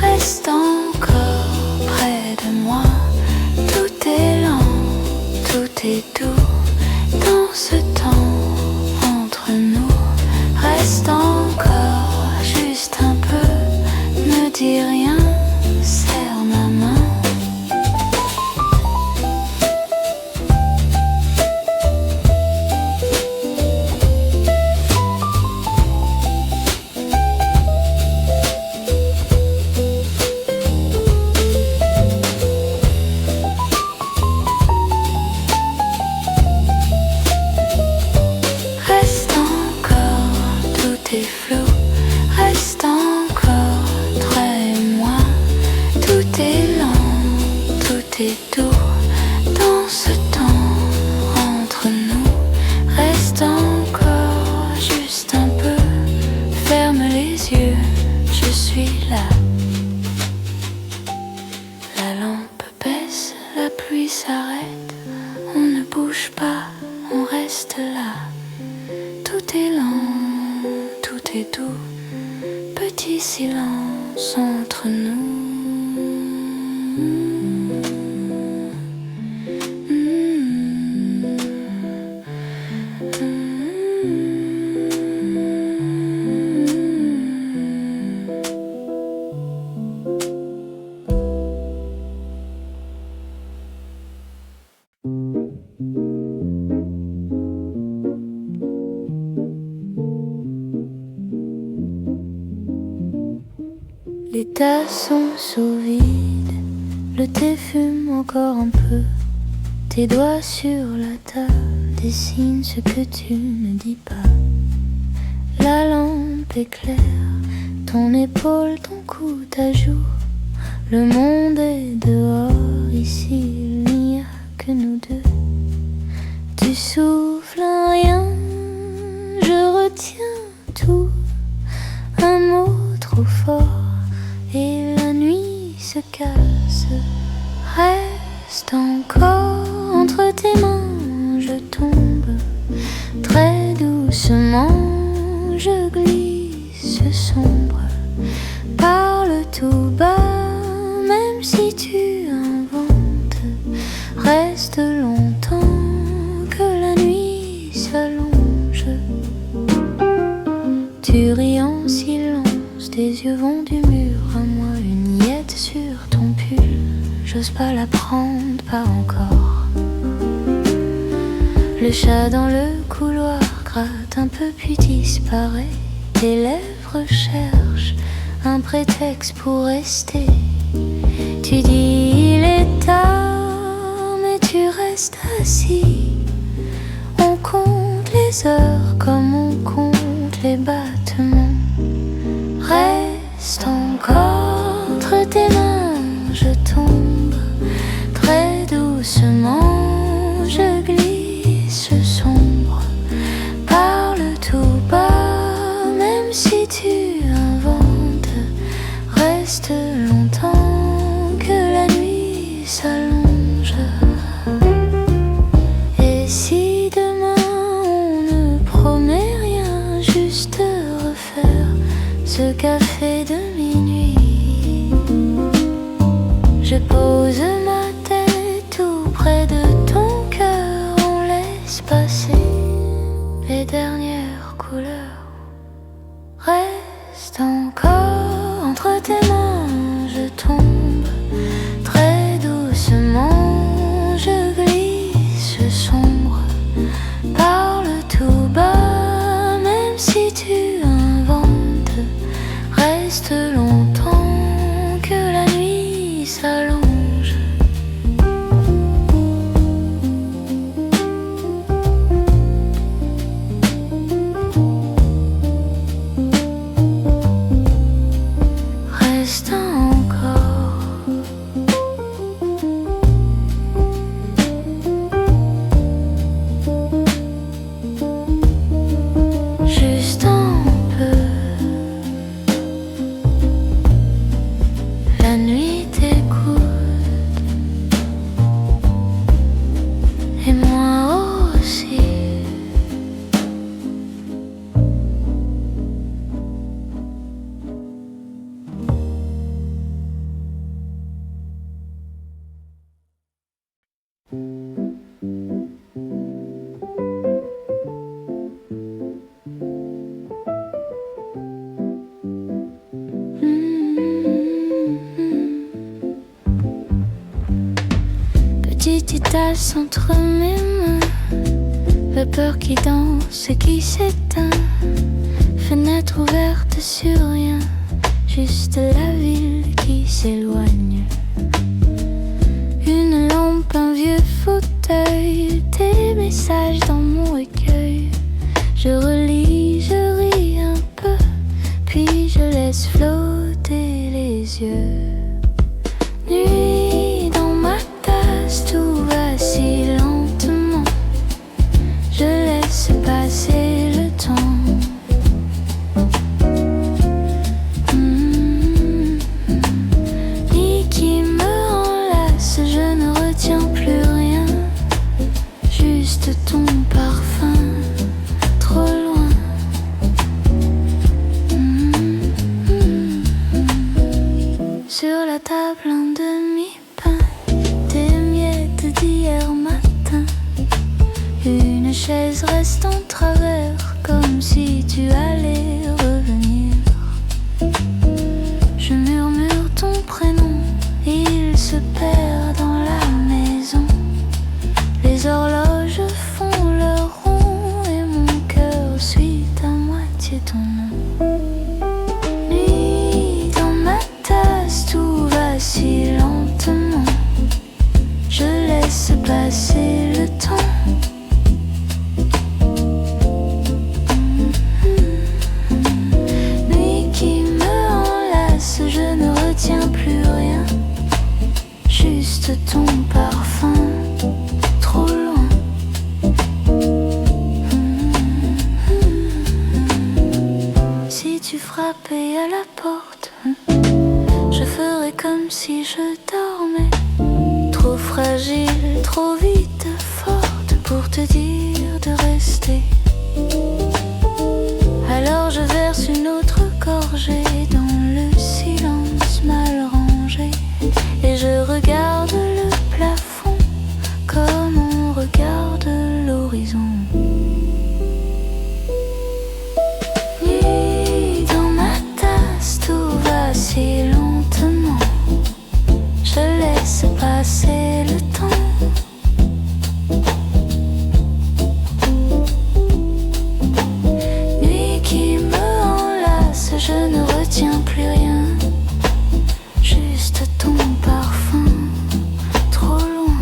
reste encore près de moi. Tout est lent, tout est doux dans ce temps entre nous. Reste encore, juste un peu, ne dis rien, serre ma main. Les tasses sont sous vide, le thé fume encore un peu. Tes doigts sur la table dessinent ce que tu ne dis pas. La lampe éclaire ton épaule, ton cou, ta joue. Le monde est dehors, ici il n'y a que nous deux. Tu souffles un rien, je retiens tout. Un mot trop fort et la nuit se casse. Reste encore entre tes mains, je tombe très doucement, je glisse sombre. Parle tout bas, même si tu inventes. Reste longtemps, que la nuit s'allonge. Tu ris en silence, tes yeux vont du mur à moi. Une miette sur ton pull, j'ose pas la prendre, pas encore. Le chat dans le couloir gratte un peu puis disparaît. Tes lèvres cherchent un prétexte pour rester. Tu dis il est tard, mais tu restes assis. On compte les heures comme on compte les battements. Reste encore entre tes mains, je tombe très doucement, je glisse sombre. Parle tout bas, même si tu inventes. Reste longtemps, que la nuit s'allonge. Et si demain on ne promet rien, juste refaire ce café de minuit. Je pose ma tête tout près de ton cœur, on laisse passer les dernières couleurs. Reste encore entre tes mains, je tombe très doucement, je glisse sombre. Parle tout bas, même si tu inventes. Reste longtemps, que la nuit s'allonge. passe entre mes mains, vapeur qui danse et qui s'éteint, fenêtre ouverte sur rien, juste la ville qui s'éloigne. Une lampe, un vieux fauteuil, des messages dans mon recueil. Je relis, je ris un peu, puis je laisse flotter les yeux. Nuit dans ma tasse, tout va si lentement. Je laisse passer le temps. Nuit qui me enlace, je ne retiens plus rien. Juste ton parfum, trop loin. Sur la table un demi-pain, des miettes d'hier matin. Une chaise reste en travers, comme si tu allais revenir. Je murmure ton prénom, il se perd dans la maison. Les horloges font leur rond et mon cœur suit à moitié ton nom. Nuit dans ma tasse, tout va si lentement. Je laisse passer le temps. Nuit qui me enlace, je ne retiens plus rien. Juste ton parfum, trop loin. Si tu frappais à la porte, je ferais comme si je dormais. Trop fragile, trop vite, forte pour te dire de rester. Alors je verse une autre gorgée dans le silence mal rangé. Et je regarde le plafond comme on regarde l'horizon. Nuit dans ma tasse, tout va si lentement. Je laisse passer le temps. Nuit qui me enlace, je ne retiens plus rien. Juste ton parfum, trop loin.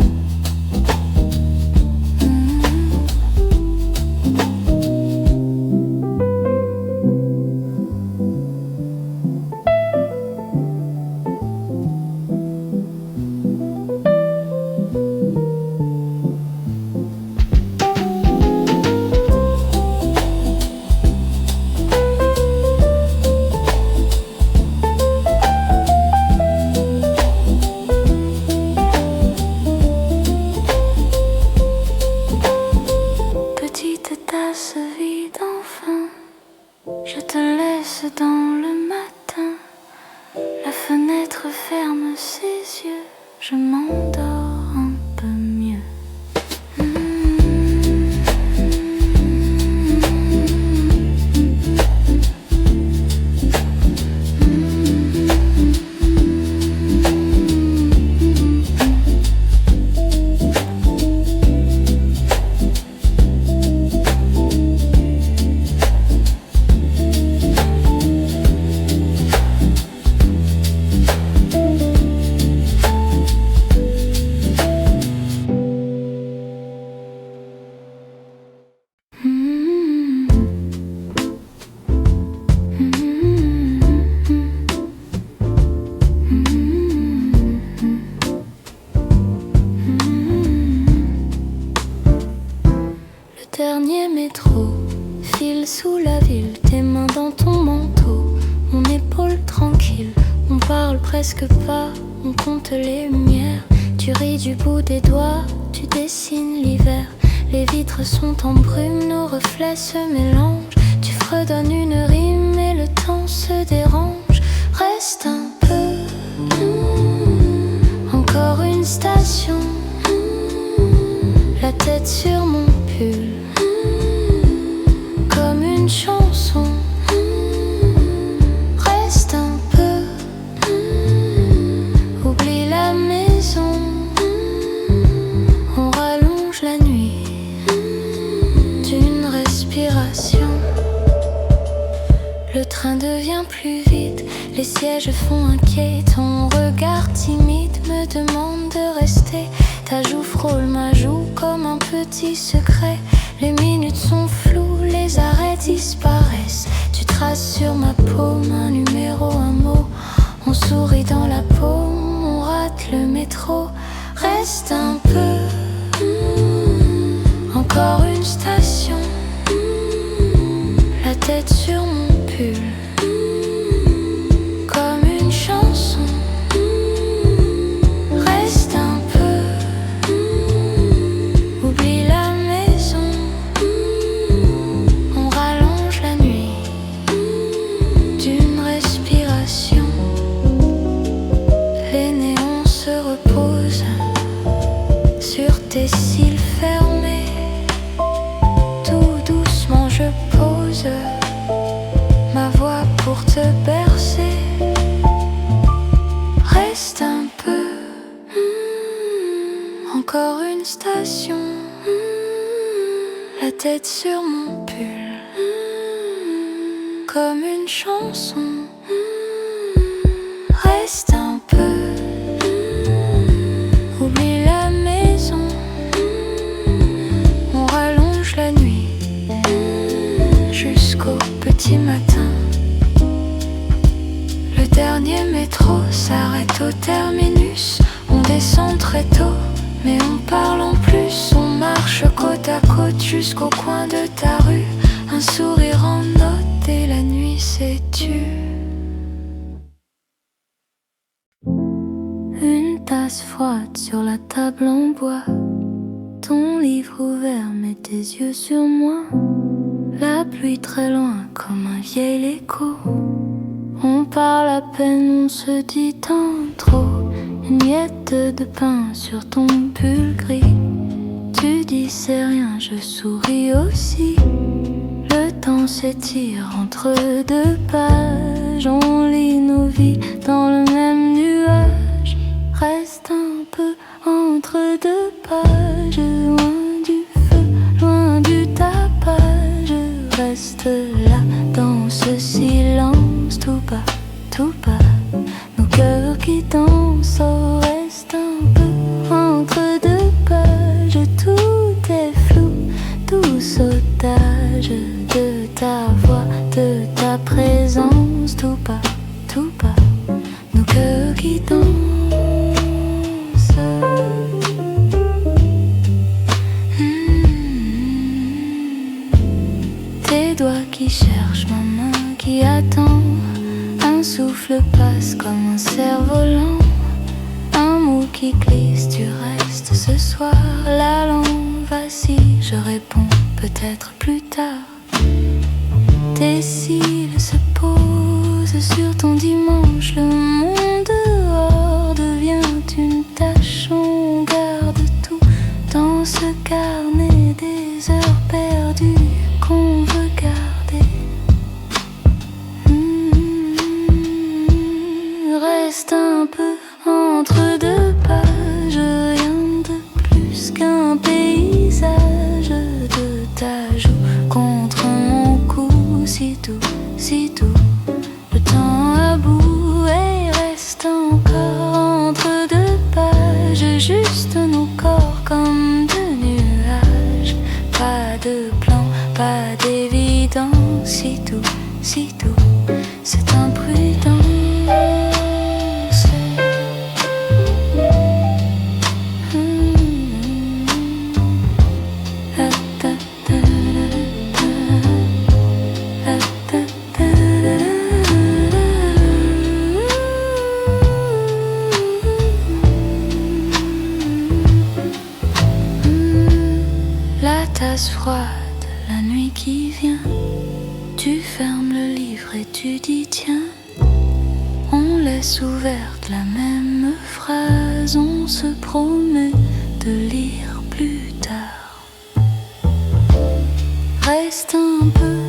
Petite tasse vide enfin, je te laisse dans le matin. La fenêtre ferme ses yeux, je m'endors un peu mieux. Le dernier métro file sous la ville, tes mains dans ton manteau, mon épaule tranquille. On parle presque pas, on compte les lumières. Tu ris du bout des doigts, tu dessines l'hiver. Les vitres sont en brume, nos reflets se mélangent. Tu fredonnes une rime et le temps se dérange. Reste un peu, encore une station, la tête sur mon pull, comme une chanson. Reste un peu, oublie la maison. On Le train devient plus vite, les sièges font inquiet. Ton regard timide me demande de rester. Ta joue frôle ma joue comme un petit secret. Les minutes sont floues, les arrêts disparaissent. Tu traces sur ma paume un numéro, un mot. On sourit dans la paume, on rate le métro. Reste un peu, encore une station. La tête sur mon pull, comme une chanson. Reste un peu, oublie la maison. On rallonge la nuit d'une respiration. Les néons se reposent sur tes cils fermés. Tout doucement je pose ma voix pour te bercer. Reste un peu, encore une station. La tête sur mon pull, comme une chanson. Reste un peu, oublie la maison. On rallonge la nuit jusqu'au petit matin. Le dernier métro s'arrête au terminus. On descend très tôt, mais on parle en plus. On marche côte à côte jusqu'au coin de ta rue. Un sourire en note et la nuit s'est tue. Une tasse froide sur la table en bois. Ton livre ouvert met tes yeux sur moi. La pluie très loin comme un vieil écho. On parle à peine, on se dit tant trop. Une miette de pain sur ton pull gris. Tu dis c'est rien, je souris aussi. Le temps s'étire entre deux pages. On lit nos vies dans le même nuage. Reste un peu entre deux pages. Loin du feu, loin du tapage. Reste là dans ce silence tout bas, nos cœurs qui dansent. Oh, reste un peu entre deux pages. Tout est flou, tout sautage de ta voix, de ta présence. Tout bas, nos cœurs qui dansent. Tes doigts qui cherchent ma main qui attend. Un souffle passe comme un cerf-volant. Un mot qui glisse, tu restes ce soir. La langue vacille, je réponds peut-être plus tard. Tes cils se posent sur ton dimanche. Le monde dehors devient une tâche. On garde tout dans ce carnet des heures perdues qu'on veut garder. Reste un peu entre deux pages. Rien de plus qu'un paysage de ta joue contre mon cou. Si doux, le temps à bout. Et reste encore entre deux pages. Juste nos corps comme deux nuages. Pas de plan, pas d'évidence. Si doux, c'est imprudent. La tasse froide, la nuit qui vient. Tu fermes le livre et tu dis tiens. On laisse ouverte la même phrase. On se promet de lire plus tard. Reste un peu